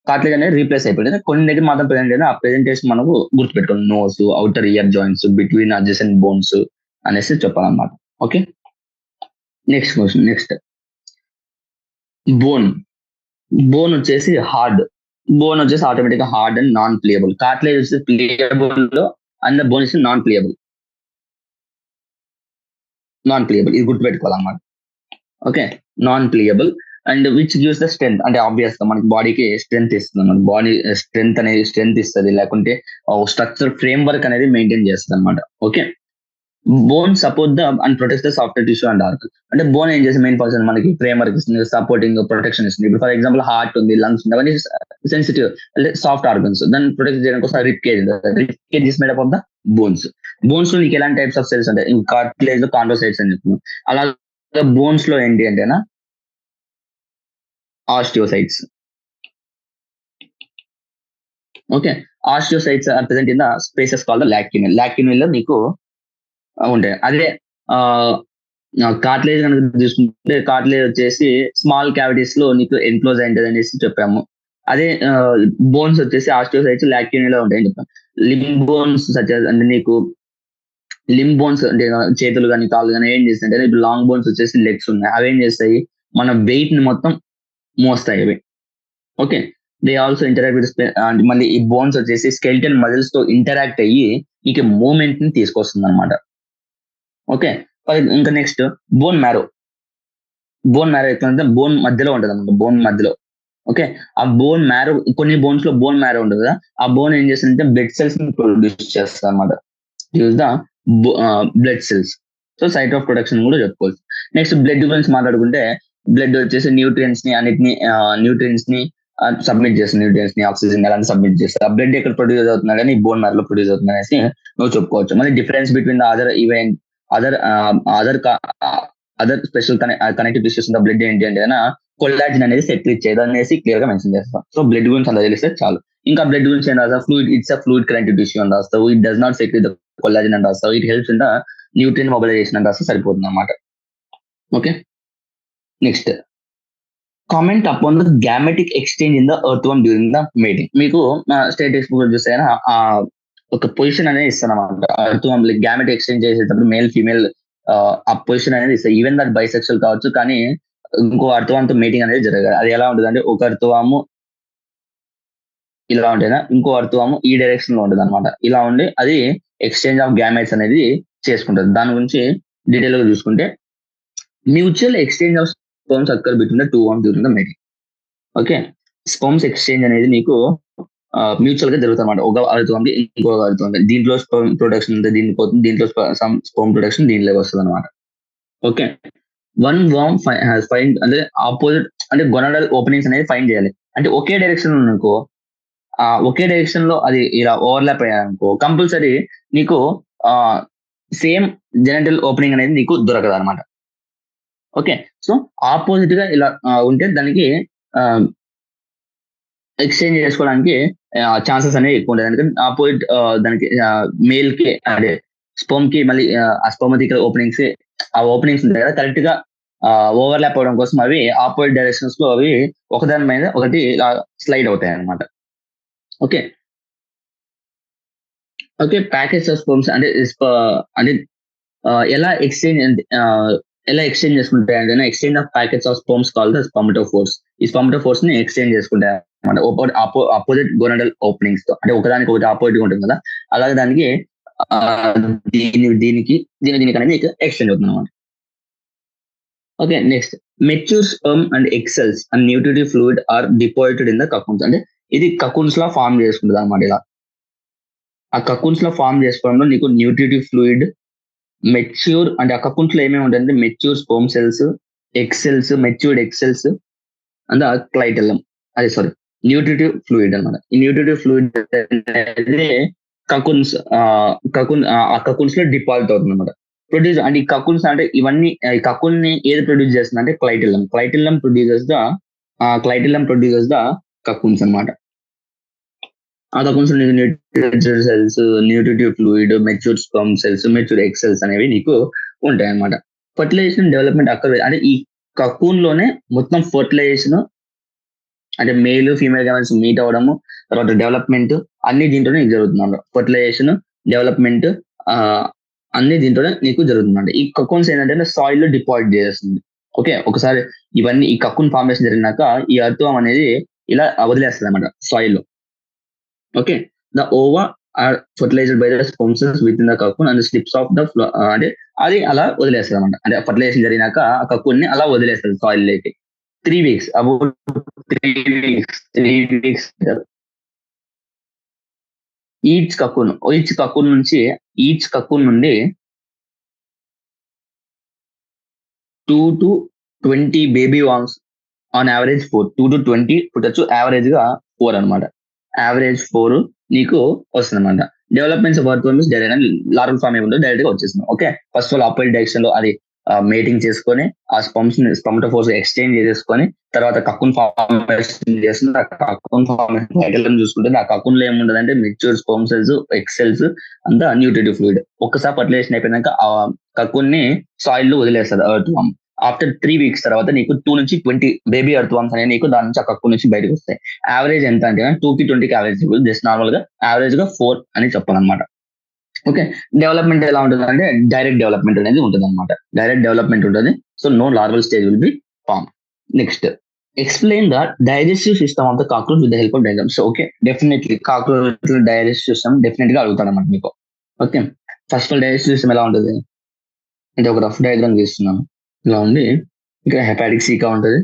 cartilage అనేది రీప్లేస్ అయిపోయింది. కొన్ని దగ్గర మాత్రం ప్రెజెంట్ ఆ ప్రెజెంటేషన్ మనకు గుర్తుపెట్టుకోండి. Nose, outer ear joints, between adjacent bones అనేసి చెప్పాలన్నమాట. Okay, next question. Next bone వచ్చేసి హార్డ్. బోన్ వచ్చేసి ఆటోమేటిక్ గా hard and non pliable. Cartilage వచ్చేసి ప్లేయబుల్ లో and bone is non pliable. ఇది గుర్తుపెట్టుకోవాలన్నమాట. Okay, non pliable and which gives the strength అంటే ఆబ్వియస్ గా మనకి బాడీకి స్ట్రెంత్ ఇస్తుంది అనమాట. బాడీ స్ట్రెంత్ ఇస్తుంది, లేకుంటే స్ట్రక్చర్ ఫ్రేమ్ వర్క్ అనేది మెయింటైన్ చేస్తుంది అనమాట. Okay, bone support the and protect the software tissue and organ. అంటే బోన్ ఏం చేస్తే మెయిన్ పర్సన్ మనకి ఫ్రేమ్ వర్క్ ఇస్తుంది, సపోర్టింగ్ ప్రొటెక్షన్ ఇస్తుంది. ఇప్పుడు ఫర్ ఎగ్జాంపుల్ హార్ట్ ఉంది, లంగ్స్ ఉంది, అవన్నీ సెన్సిటివ్ అంటే సాఫ్ట్ ఆర్గన్స్. దాన్ని ప్రొటెక్ట్ చేయడం కోసం rib cage is made up of the bones. Bones లో నీకు ఎలాంటి టైప్స్ ఆఫ్ సెల్స్ ఉంటాయి, కార్టిలేజ్ లో కాండ్రోసైట్స్ అని చెప్తున్నాం. అలా బోన్స్ లో ఏంటి అంటేనా osteocytes. Okay, osteocytes are present in the spaces called the lacunae లో నీకు ఉంటాయి. అదే కార్టిలేజ్ కనుక చూసుకుంటే కార్టిలేజ్ వచ్చేసి స్మాల్ క్యావిటీస్ లో నీకు ఎన్క్లోజ్ అయింటది అనేసి చెప్పాము. అదే బోన్స్ వచ్చేసి ఆస్టియోసైట్స్ లాక్యునిలో ఉంటాయని చెప్పాము. లింబ్ బోన్స్ అంటే నీకు లింబ్ బోన్స్ అంటే చేతులు కానీ కాళ్ళు కానీ ఏం చేస్తాయంటే ఇప్పుడు లాంగ్ బోన్స్ వచ్చేసి లెగ్స్ ఉన్నాయి, అవి ఏం చేస్తాయి మన వెయిట్ ని మొత్తం మోస్తాయి అవి. Okay, they also interact with మళ్ళీ ఈ బోన్స్ వచ్చేసి స్కెలిటల్ మజిల్స్ తో ఇంటరాక్ట్ అయ్యి నీకు మూవ్మెంట్ ని తీసుకొస్తుంది అనమాట. ఓకే, ఇంకా నెక్స్ట్ బోన్ మ్యారో ఎట్లా బోన్ మధ్యలో ఉంటుంది అనమాట. బోన్ మధ్యలో ఓకే, ఆ బోన్ మ్యారో కొన్ని బోన్స్ లో బోన్ మ్యారో ఉంటుంది కదా, ఆ బోన్ ఏం చేస్తుందంటే బ్లడ్ సెల్స్ ని ప్రొడ్యూస్ చేస్తుంది అనమాట. Use the blood cells. So site of production కూడా చెప్పుకోవచ్చు. నెక్స్ట్ బ్లడ్ గురించి మాట్లాడుకుంటే బ్లడ్ వచ్చేసి న్యూట్రియన్స్ ని సబ్మిట్ చేస్తుంది. న్యూట్రియన్స్ ని ఆక్సిజన్ అలాంటి సబ్మిట్ చేస్తారు. ఆ బ్లడ్ ఎక్కడ ప్రొడ్యూస్ అవుతున్నా కానీ బోన్ మ్యారో లో ప్రొడ్యూస్ అవుతుంది అనేసి నువ్వు చెప్పుకోవచ్చు. మళ్ళీ difference between the other special connective tissues in the blood ఏంటి అంటే కొల్లాజిన్ అనేది సెక్రీట్ చేయదు అనేసి క్లియర్ గా మెన్షన్ చేస్తాం. సో బ్లడ్ గురించి అంత తెలిస్తే చాలు. ఇంకా బ్లడ్ గురించి ఏం రాస్తావు, fluid, it's a fluid connective tissue అని రాస్తావు. It does not secrete the collagen అని రాస్తావు. It helps in the nutrient mobilization అని రాస్తే సరిపోతుంది అన్నమాట. Okay, next comment upon the gametic exchange in the earthworm during the mating. మీకు స్టేట్ టెక్స్ట్ బుక్ చూస్తే ఒక పొజిషన్ అనేది ఇస్తాను అనమాట. ఎర్త్వర్మ్ గ్యామెటిక్ ఎక్స్చేంజ్ చేసేటప్పుడు మేల్ ఫీమేల్ ఆ పొజిషన్ అనేది ఇస్తాయి. ఈవెన్ దట్ బైసెక్షువల్ కావచ్చు, కానీ ఇంకో అర్థవంతో మీటింగ్ అనేది జరగాలి. అది ఎలా ఉంటుంది అంటే ఒక అర్థవాము ఇలా ఉంటేనా, ఇంకో అర్థవాము ఈ డైరెక్షన్ లో ఉంటుంది అనమాట. ఇలా ఉండి అది ఎక్స్చేంజ్ ఆఫ్ గ్యామెట్స్ అనేది చేసుకుంటుంది. దాని గురించి డీటెయిల్ గా చూసుకుంటే mutual exchange of sperms occur between the two worm during the meeting. Okay, sperms exchange అనేది నీకు మ్యూచువల్ గా జరుగుతుంది అనమాట. ఒక అర్థవంకి ఇంకో అర్థవంకి. దీంట్లో స్పర్మ్ ప్రొడక్షన్ ఉంటుంది, దీనికి పోతుంది, దీంట్లో స్పర్మ్ ప్రొడక్షన్ దీంట్లోకి వస్తుంది అనమాట. ఓకే, వన్ వామ్ ఫైండ్ అంటే ఆపోజిట్ అంటే గొనాడల్ ఓపెనింగ్స్ అనేది ఫైండ్ చేయాలి. అంటే ఒకే డైరెక్షన్ అనుకో, ఒకే డైరెక్షన్ లో అది ఇలా ఓవర్లాప్ అయ్యాయనుకో, కంపల్సరీ నీకు సేమ్ జెనిటల్ ఓపెనింగ్ అనేది నీకు దొరకదు అనమాట. ఓకే, సో ఆపోజిట్ గా ఇలా ఉంటే దానికి ఎక్స్చేంజ్ చేసుకోవడానికి ఛాన్సెస్ అనేవి ఎక్కువ ఉంటాయి. ఎందుకంటే ఆపోజిట్ దానికి మేల్ కి అదే స్పోమ్ కి మళ్ళీ ఆ స్పోమటికల్ ఓపెనింగ్స్, ఆ ఓపెనింగ్స్ ఉంటాయి కదా, కరెక్ట్ గా ఓవర్లాప్ అవడం కోసం అవి ఆపోజిట్ డైరెక్షన్స్ లో అవి ఒకదాని మీద ఒకటి స్లైడ్ అవుతాయి అన్నమాట. Okay, okay, packets of sperms అంటే అంటే ఎలా ఎక్స్చేంజ్ చేసుకుంటాయి అంటే exchange of packets of sperms call the spermatophores. ఈ స్పర్మటోఫోర్స్ ని ఎక్స్చేంజ్ చేసుకుంటాయి అన్నమాట ఆపోజిట్ గొనాడల్ ఓపెనింగ్స్ తో. అంటే ఒకదానికి ఒకటి ఆపోజిట్ ఉంటుంది కదా, అలాగే దానికి దీనికి అనేది ఎక్స్చేంజ్ అవుతుంది అనమాట. Okay, next mature sperm and egg cells and nutritive fluid are deposited in the cocoons. అంటే ఇది కకూన్స్ లో ఫార్మ్ చేసుకుంటుంది అనమాట. ఇలా ఆ కకూన్స్ లో ఫార్మ్ చేసుకోవడంలో నీకు న్యూట్రిటివ్ ఫ్లూయిడ్, మెచ్యూర్ అంటే ఆ కకూన్స్ లో ఏమేమి ఉంటాయంటే mature sperm cells, egg cells, matured egg cells and clitellum, అదే సారీ న్యూట్రిటివ్ ఫ్లూయిడ్ అనమాట. ఈ న్యూట్రిటివ్ ఫ్లూయిడ్ అనేది కకూన్స్ ఆ కకూన్స్ లో డిపాజిట్ అవుతుంది అనమాట. ప్రొడ్యూస్ అంటే ఈ కకూన్స్ అంటే ఇవన్నీ ఈ కకూన్ ని ఏది ప్రొడ్యూస్ చేస్తుంది అంటే క్లైటెల్లం ప్రొడ్యూసర్స్ ద కకూన్స్ అనమాట. ఆ cocoons nutritive cells, nutritive fluid, mature sperm cells, mature excels అనేవి నీకు ఉంటాయి అనమాట. ఫర్టిలైజేషన్ డెవలప్మెంట్ అక్కడ అంటే ఈ కకూన్ లోనే మొత్తం ఫర్టిలైజేషన్ అంటే మేల్ ఫీమేల్ గెమెట్స్ మీట్ అవ్వడము, తర్వాత డెవలప్మెంట్ అన్ని దీంట్లోనే జరుగుతుంది అన్నమాట. ఫర్టిలైజేషన్, డెవలప్మెంట్ అన్ని దీంట్లోనే నీకు జరుగుతుంది. ఈ కకూన్స్ ఏంటంటే సాయిల్ లో డిపాజిట్ చేస్తుంది. ఓకే, ఒకసారి ఇవన్నీ ఈ కకూన్ ఫార్మేషన్ జరిగినాక ఈ అర్థవం అనేది ఇలా వదిలేస్తుంది అనమాట సాయిల్ లో. Okay, the ova are fertilised by the sperm cells within the cocoon and slips off the అంటే అది అలా వదిలేస్తుంది అనమాట. అంటే ఫర్టిలైజేషన్ జరిగినాక ఆ కకూన్ ని అలా వదిలేస్తుంది సాయిల్ లోకి. 3 weeks, about 3 weeks each cocoon నుండి 2 to 20 baby worms on average 4, 2 to 20 పుట్టచ్చు, యావరేజ్ గా 4 అనమాట. యావరేజ్ 4 నీకు వస్తుంది అనమాట. డెవలప్మెంట్స్ డైరెక్ట్ లార్వల్ ఫామ్ ఏముంటుంది డైరెక్ట్ గా వచ్చేస్తుంది. Okay, first of all opposite direction లో అది మేటింగ్ చేసుకొని ఆ స్పర్మటోఫోర్స్ ఎక్స్చేంజ్ చేసుకొని తర్వాత కకూన్ ఫార్మేషన్ చేస్తుంది. ఆ కకూన్ ఫార్మేషన్ చూసుకుంటే ఆ కకూన్ లో ఏముంటది అంటే mature sperm cells, excels and nutritive fluid. ఒక్కసారి ఫర్టిలైజేషన్ అయిపోయినాక ఆ కకూన్ ని సాయిల్ లో వదిలేస్తుంది ఎర్త్ వామ్. ఆఫ్టర్ 3 weeks తర్వాత నీకు 2 నుంచి 20 బేబీ ఎర్త్ వామ్స్ అనేవి నీకు దాని నుంచి ఆ కకూన్ నుంచి బయటకు వస్తాయి. యావరేజ్ ఎంత అంటే 2 కి 20కి యావరేజ్, జస్ట్ నార్మల్ గా యావరేజ్ గా 4 అని చెప్పాలన్నమాట. ఓకే, డెవలప్మెంట్ ఎలా ఉంటుంది అంటే డైరెక్ట్ డెవలప్మెంట్ అనేది ఉంటుంది అనమాట. డైరెక్ట్ డెవలప్మెంట్ ఉంటుంది. So no larval stage will be form. Next explain the digestive system of the cockroach with the help of diagram. So okay, definitely cockroach digestive system definite గా అడుగుతాడు అనమాట మీకు. ఓకే, first of all digestive system ఎలా ఉంటుంది అంటే ఒక రఫ్ డయాగ్రామ్ గీస్తున్నాను. ఇలా ఉండి ఇక్కడ హెపాటిక్ సీకా ఉంటుంది,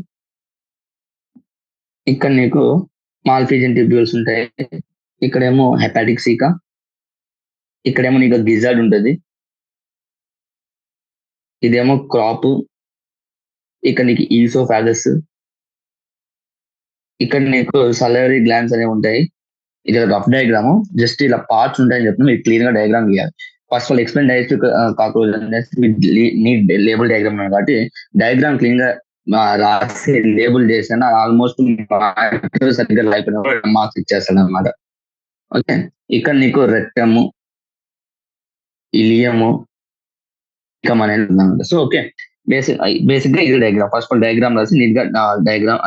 ఇక్కడ నీకు మాల్ఫీజియన్ ట్యూబ్యూల్స్ ఉంటాయి, ఇక్కడేమో హెపాటిక్ సీకా, ఇక్కడేమో నీకు గిజార్డ్ ఉంటుంది, ఇదేమో క్రాప్, ఇక్కడ నీకు ఈసోఫాగస్, ఇక్కడ నీకు సలరీ గ్లాండ్స్ అనేవి ఉంటాయి. ఇది రఫ్ డయాగ్రామ్, జస్ట్ ఇలా పార్ట్స్ ఉంటాయని చెప్తున్నా, మీరు క్లియర్ గా డయాగ్రామ్ గీయాలి. First of all explain digestive cockroach label diagram కాబట్టి డయాగ్రామ్ క్లీన్ గా రాసి లేబుల్ చేశాను ఆల్మోస్ట్ సరిగ్గా అయిపోయిన మార్క్స్ ఇచ్చేస్తాను అనమాట. ఓకే, ఇక్కడ నీకు రెక్టము, ఇలియము, కమ్ అనేది ఉందన్నమాట. సో ఓకే, బేసిక్ గా ఇది డయాగ్రామ్. ఫస్ట్ ఆఫ్ డయాగ్రామ్ రాసి నీట్ గా డయాగ్రామ్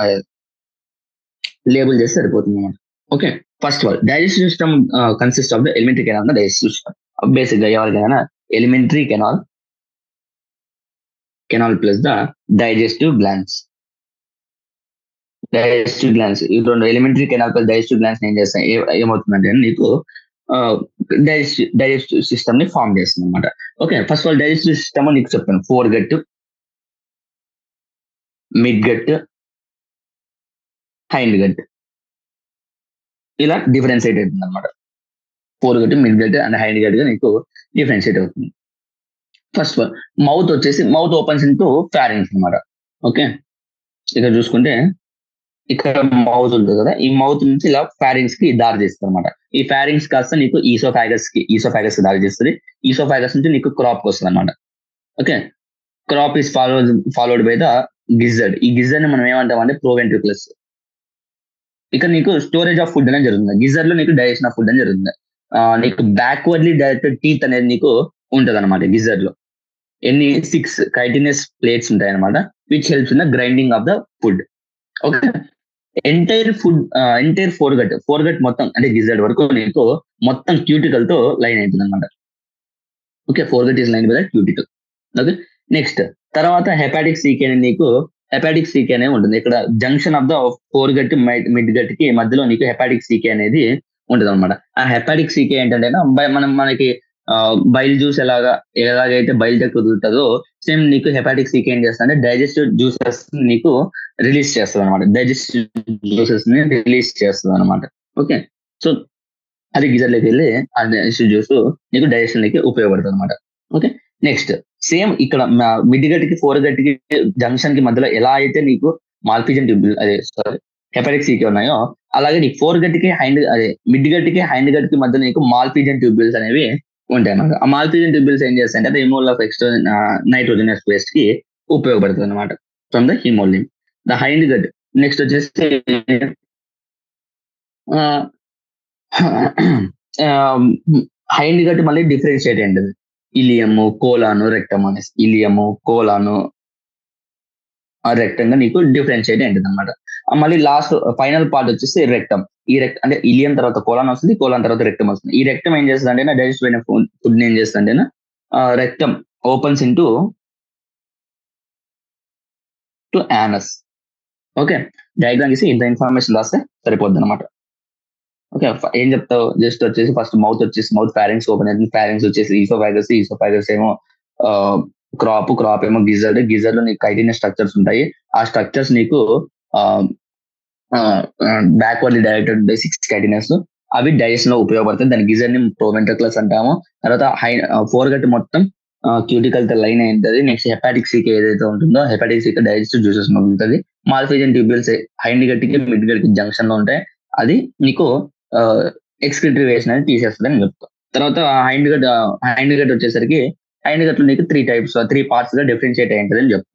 లేబుల్ చేస్తే సరిపోతుంది అనమాట. Okay, first of all digestive system consist of the elementary canal, digestive system. Basic గా ఎవరికైనా elementary canal plus the digestive glands. Digestive glands ఈ రెండు elementary canal plus digestive glands ఏం చేస్తాయి, ఏమవుతుందంటే నీకు డైజెస్టివ్ సిస్టమ్ ని ఫామ్ చేస్తుంది అనమాట. Okay, first of all digestive system నీకు చెప్తాను. Fore gut, mid gut, hind gut, ఇలా డిఫరెన్షియేట్ అవుతుంది అనమాట. Fore gut, mid gut and hind gut గా నీకు డిఫరెన్షియేట్ అవుతుంది. ఫస్ట్ ఆఫ్ ఆల్ మౌత్ వచ్చేసి మౌత్ ఓపెన్స్ ఇంటూ ఫ్యారింగ్స్ అనమాట. ఓకే, ఇక్కడ చూసుకుంటే ఇక్కడ మౌత్ ఉంటుంది కదా, ఈ మౌత్ నుంచి ఇలా ఫ్యారింగ్స్ కి దారి చేస్తుంది అనమాట. ఈ ఫ్యారింగ్స్ కాస్త నీకు ఈసోఫాగస్ కి దారి చేస్తుంది. ఈసోఫాగస్ నుంచి నీకు క్రాప్ కి వస్తుంది అనమాట. Okay, crop is followed by the gizzard. ఈ గిజర్డ్ ని మనం ఏమంటాం అంటే ప్రోవెంట్రికులస్. ఇక్కడ నీకు స్టోరేజ్ ఆఫ్ ఫుడ్ అనేది జరుగుతుంది. గిజర్డ్ లో నీకు డైజెషన్ ఆఫ్ ఫుడ్ అని జరుగుతుంది. నీకు బ్యాక్వర్డ్లీ డైరెక్టెడ్ టీత్ అనేది నీకు ఉంటది అనమాట గిజర్డ్ లో. ఎన్ని 6 కైటినస్ ప్లేట్స్ ఉంటాయి అనమాట, which helps in the grinding of the food. Okay, entire forget మొత్తం అంటే గిజర్డ్ వరకు నీకు మొత్తం క్యూటికల్ తో లైన్ అవుతుంది అనమాట. Okay, foregut is line by the cuticle. Okay, next తర్వాత హెపాటిక్ సీకే అనేది నీకు హెపాటిక్ సీకే అనేది ఉంటుంది. ఇక్కడ junction of the foregut mid gut కి మధ్యలో నీకు హెపాటిక్ సీకే అనేది ఉంటుంది అనమాట. ఆ హెపాటిక్ సీకే ఏంటంటే మనకి బైల్ జ్యూస్ ఎలాగైతే బైల్ డక్ట్ వదులుతుందో సేమ్ నీకు హెపాటిక్ సీకే ఏం చేస్తా అంటే డైజెస్టివ్ జ్యూసెస్ నీకు రిలీజ్ చేస్తుంది అనమాట. డైజెస్టివ్ జ్యూసెస్ ని రిలీజ్ చేస్తుంది అనమాట. ఓకే, సో అది గిజర్లోకి వెళ్ళి ఆ డైజెస్టివ్ జ్యూస్ నీకు డైజెషన్ లోకి ఉపయోగపడుతుంది అనమాట. ఓకే, నెక్స్ట్ సేమ్ ఇక్కడ మిడ్ గట్ కి ఫోర్ గట్ కి జంక్షన్ కి మధ్యలో ఎలా అయితే నీకు మాల్పిజన్ ట్యూబుల్ హెపాటిక్ సీకే ఉన్నాయో, అలాగే నీకు ఫోర్ గట్ కి మిడ్ గట్ కి హైండ్ గట్ కి మధ్య నీకు మాల్పిజన్ ట్యూబ్యూల్స్ అనేవి ఉంటాయి అన్నమాట. ఆ మాల్పిజన్ ట్యూబ్యూల్స్ ఏం చేస్తాయంటే removal of extra nitrogenous waste కి ఉపయోగపడుతుంది అనమాట from the haemolymph. The hind gut next వచ్చేసి హైండ్ గట్ మళ్ళీ డిఫరెన్షియేట్ అయింది. ఇలియము, కోలాను, రెక్టమ్ అనేసి. ఇలియము, కోలాను, రెక్టమ్ గా నీకు డిఫరెన్షియేట్ అయింది అనమాట. మళ్ళీ లాస్ట్ ఫైనల్ పార్ట్ వచ్చేసి రెక్టమ్. ఈ అంటే ఇలియం తర్వాత కోలాన్ వస్తుంది, కోలాన్ తర్వాత రెక్టమ్ వస్తుంది. ఈ రెక్టమ్ ఏం చేస్తుంది అంటే డైజెస్ట్ అయిన ఫుడ్ ఏం చేస్తుంది అంటే rectum opens into anus. Okay, diagram గీసి ఇంత ఇన్ఫర్మేషన్ రాస్తే సరిపోద్ది అనమాట. ఓకే, ఏం చెప్తావు, జస్ట్ వచ్చేసి ఫస్ట్ మౌత్ ఫ్యారింగ్స్ ఓపెన్ అవుతుంది. ఫ్యారింగ్స్ వచ్చేసి ఈసోఫాగస్ ఏమో క్రాప్ ఏమో గిజర్డ్ లో నీకు కైటినస్ స్ట్రక్చర్స్ ఉంటాయి. ఆ స్ట్రక్చర్స్ నీకు బ్యాక్వర్డ్లీ డైరెక్టెడ్ 6 కైటినస్, అవి డైజెషన్ లో ఉపయోగపడతాయి. దాని గిజర్ ని ప్రోవెంట్రికులస్ అంటాము. తర్వాత ఫోర్గట్ మొత్తం క్యూటికల్ తో లైన్ అయింటది. నెక్స్ట్ హెపాటిక్ సీకే ఏదైతే ఉంటుందో హెపాటిక్ సీకే డైజెస్టివ్ జ్యూసెస్ ఉంటుంది. మాల్ఫిజన్ ట్యూబ్యూల్స్ హైండ్ గట్ కి మిడ్ గట్ కి జంక్షన్ లో ఉంటాయి. అది నీకు ఎక్స్క్రిటరీ వేస్ట్ అనేది తీసేస్తుంది అని చెప్తాం. తర్వాత హైండ్ గట్ వచ్చేసరికి హైండ్ గట్ లో నీకు 3 పార్ట్స్ గా డిఫరెన్షియేట్ అయి ఉంటుంది అని చెప్తాం.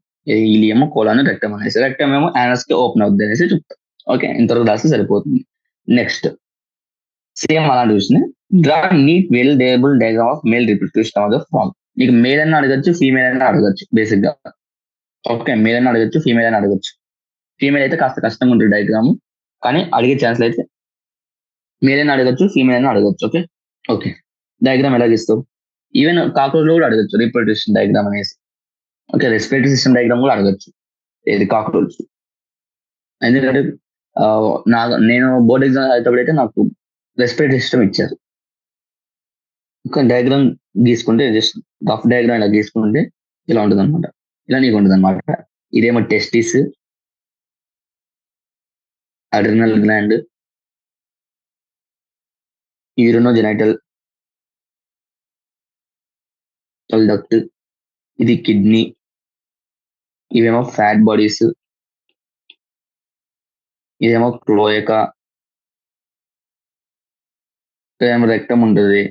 ఇలియము, కోలాను, రెక్టమ్ అనేసి. రెక్టమ్ ఏమో యానస్ కి ఓపెన్ అవుతుంది అనేసి చెప్తాం. ఓకే, ఇంతవరకు రాస్తే సరిపోతుంది. నెక్స్ట్ సేమ్ అలాంటి చూసిన draw neat well labelled diagram of male reproductive system of the form. నీకు మేల్ అని అడగచ్చు, ఫీమేల్ అని అడగచ్చు బేసిక్ గా. ఓకే, మేల్ అని అడగచ్చు, ఫీమేల్ అని అడగచ్చు. ఫీమేల్ అయితే కాస్త కష్టంగా ఉంటుంది డయాగ్రామ్, కానీ అడిగే ఛాన్స్ అయితే మేల్ అని అడగచ్చు, ఫీమేల్ అని అడగచ్చు. ఓకే ఓకే, డయాగ్రామ్ ఎలా గీస్తావు? ఈవెన్ కాక్రోచ్ లో కూడా అడగచ్చు రిప్రొడక్టివ్ డయాగ్రామ్ అనేసి. ఓకే, రెస్పిరేటరీ సిస్టమ్ డయాగ్రామ్ కూడా అడగచ్చు ఏది కాక్రోచ్. ఎందుకంటే నేను బోర్డ్ ఎగ్జామ్ అయితే నాకు రెస్పిరేటరీ సిస్టమ్ ఇచ్చారు. ఒక డయాగ్రామ్ గీసుకుంటే జస్ట్ రఫ్ డయాగ్రామ్ ఇలా గీసుకుంటే ఇలా ఉంటుంది అనమాట. ఇలా నీకు ఉంటుంది అనమాట. ఇదేమో టెస్టిస్, అడ్రినల్ గ్లాండ్, యూరినోజెనైటల్ డక్ట్, ఇది కిడ్నీ, ఇవేమో ఫ్యాట్ బాడీస్, ఇదేమో క్లోయకా, ఇదేమో రెక్టమ్ ఉంటుంది,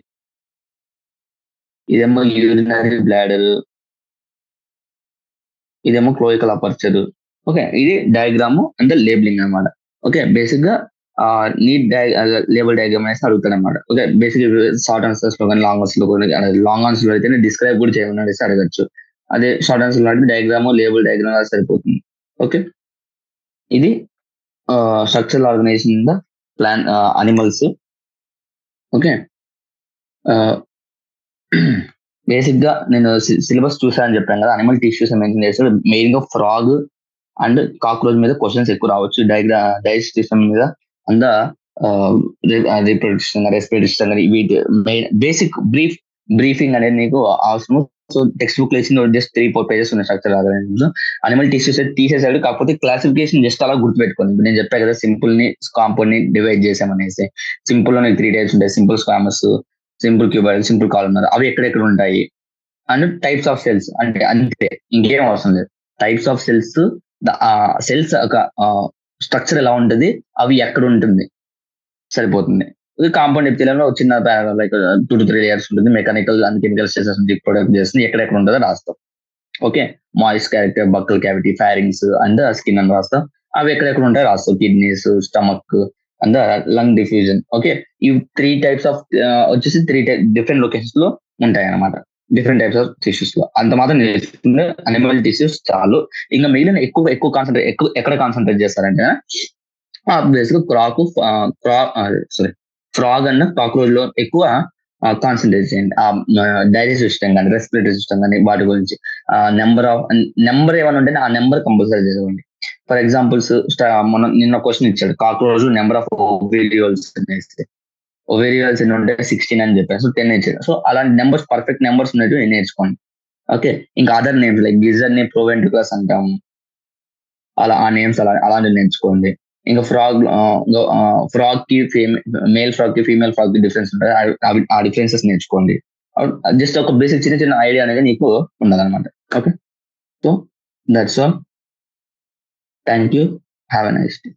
ఇదేమో యూరినరీ బ్లాడర్, ఇదేమో క్లోయికల్ అపర్చర్, ఓకే, ఇది డయాగ్రామ్ అండ్ లేబులింగ్ అనమాట. ఓకే, బేసిక్ గా నీట్ లేబుల్ డయాగ్రామ్ అనేసి అడుగుతాడు అనమాట. ఓకే, బేసిక్ షార్ట్ ఆన్సర్స్ లో కానీ లాంగ్ ఆన్సర్స్ లో కానీ, లాంగ్ ఆన్సర్ లో అయితే డిస్క్రైబ్ కూడా చేయమని అనేసి అడగచ్చు. అదే షార్ట్ ఆన్సర్ లో అంటే డయాగ్రామ్ లేబుల్ డయాగ్రామ్ అలా సరిపోతుంది. ఓకే, ఇది structural organization the plan animals. Okay, basic గా నేను సిలబస్ చూసానని చెప్పాను కదా, అనిమల్ టిష్యూస్ మెన్షన్ చేస్తాడు. మెయిన్ గా ఫ్రాగ్ అండ్ కాక్రోచ్ మీద క్వశ్చన్స్ ఎక్కువ రావచ్చు. డైజెస్ట్ సిస్టమ్ మీద అండ్ రీప్రొడక్షన్ రెస్పిరేషన్ వీటి బేసిక్ బ్రీఫింగ్ అనేది నీకు అవసరం. సో టెక్స్ట్ బుక్ లో జస్ట్ 3-4 పేజెస్ ఉన్నాయి స్ట్రక్చర్ అనిమల్ టిష్యూస్ తీసేసాడు. కాకపోతే క్లాసిఫికేషన్ జస్ట్ అలా గుర్తుపెట్టుకోండి. ఇప్పుడు నేను చెప్పా కదా, సింపుల్ ని కాంపౌండ్ ని డివైడ్ చేసామనేసి. సింపుల్ లో 3 టైప్స్ ఉంటాయి: simple squamous, simple cuboidal, simple columnar. అవి ఎక్కడెక్కడ ఉంటాయి అండ్ టైప్స్ ఆఫ్ సెల్స్ అంటే అంతే, ఇంకేం అవసరం లేదు. టైప్స్ ఆఫ్ సెల్స్, సెల్స్ ఒక స్ట్రక్చర్ ఎలా ఉంటుంది, అవి ఎక్కడ ఉంటుంది, సరిపోతుంది. కాంపౌండ్ ఎపిథీలియంలో చిన్న లైక్ 2 to 3 లేయర్స్ ఉంటుంది. Mechanical and chemical stresses product చేస్తుంది, ఎక్కడెక్కడ ఉంటుందో రాస్తాం. Okay, మాయిస్ character, buccal cavity, pharynx and skin అని రాస్తాం. అవి ఎక్కడెక్కడ ఉంటాయో రాస్తాం: kidneys, stomach and lung diffusion. Okay, ఈ 3 టైప్స్ ఆఫ్ వచ్చేసి 3 డిఫరెంట్ లొకేషన్స్ లో ఉంటాయి అన్నమాట. డిఫరెంట్ టైప్స్ ఆఫ్ టిష్యూస్ లో అంత మాత్రం నేర్చుకుంటే అనిమల్ టిష్యూస్ చాలు. ఇంకా మిగిలిన ఎక్కువ కాన్సన్ట్రేట్ ఎక్కడ కాన్సన్ట్రేట్ చేస్తారంటే basic sorry frog and cockroach లో ఎక్కువ కాన్సన్ట్రేట్ చేయండి. డైజెస్టివ్ సిస్టమ్ కానీ, రెస్పిరేటరీ సిస్టమ్ కానీ, వాటి గురించి నెంబర్ ఏమైనా ఉంటే ఆ నెంబర్ కంపల్సరీ చదవండి. ఫర్ ఎగ్జాంపుల్స్, మనం నిన్న క్వశ్చన్ ఇచ్చాడు, కాక్రోచ్ నెంబర్ ఆఫ్ ఓవేరియోల్స్ ఓవేరియోల్స్ ఎన్ని ఉంటే 16 అని చెప్పారు. సో 10 ఇచ్చారు. సో అలాంటి నెంబర్స్, పర్ఫెక్ట్ నెంబర్స్ ఉన్నట్టు నేర్చుకోండి. ఓకే, ఇంకా అదర్ నేమ్స్ లైక్ గిజర్ ని ప్రోవెంట్రికస్ అంటాం, అలా ఆ నేమ్స్ అలాంటివి నేర్చుకోండి. ఇంకా ఫ్రాగ్ కి మేల్ ఫ్రాగ్ కి ఫీమేల్ ఫ్రాగ్ కి డిఫరెన్స్ ఉంటుంది. ఆ డిఫరెన్సెస్ నేర్చుకోండి. జస్ట్ ఒక బేసిక్ చిన్న చిన్న ఐడియా అనేది నీకు ఉండదన్నమాట. Okay, so that's all. Thank you. Have a nice day.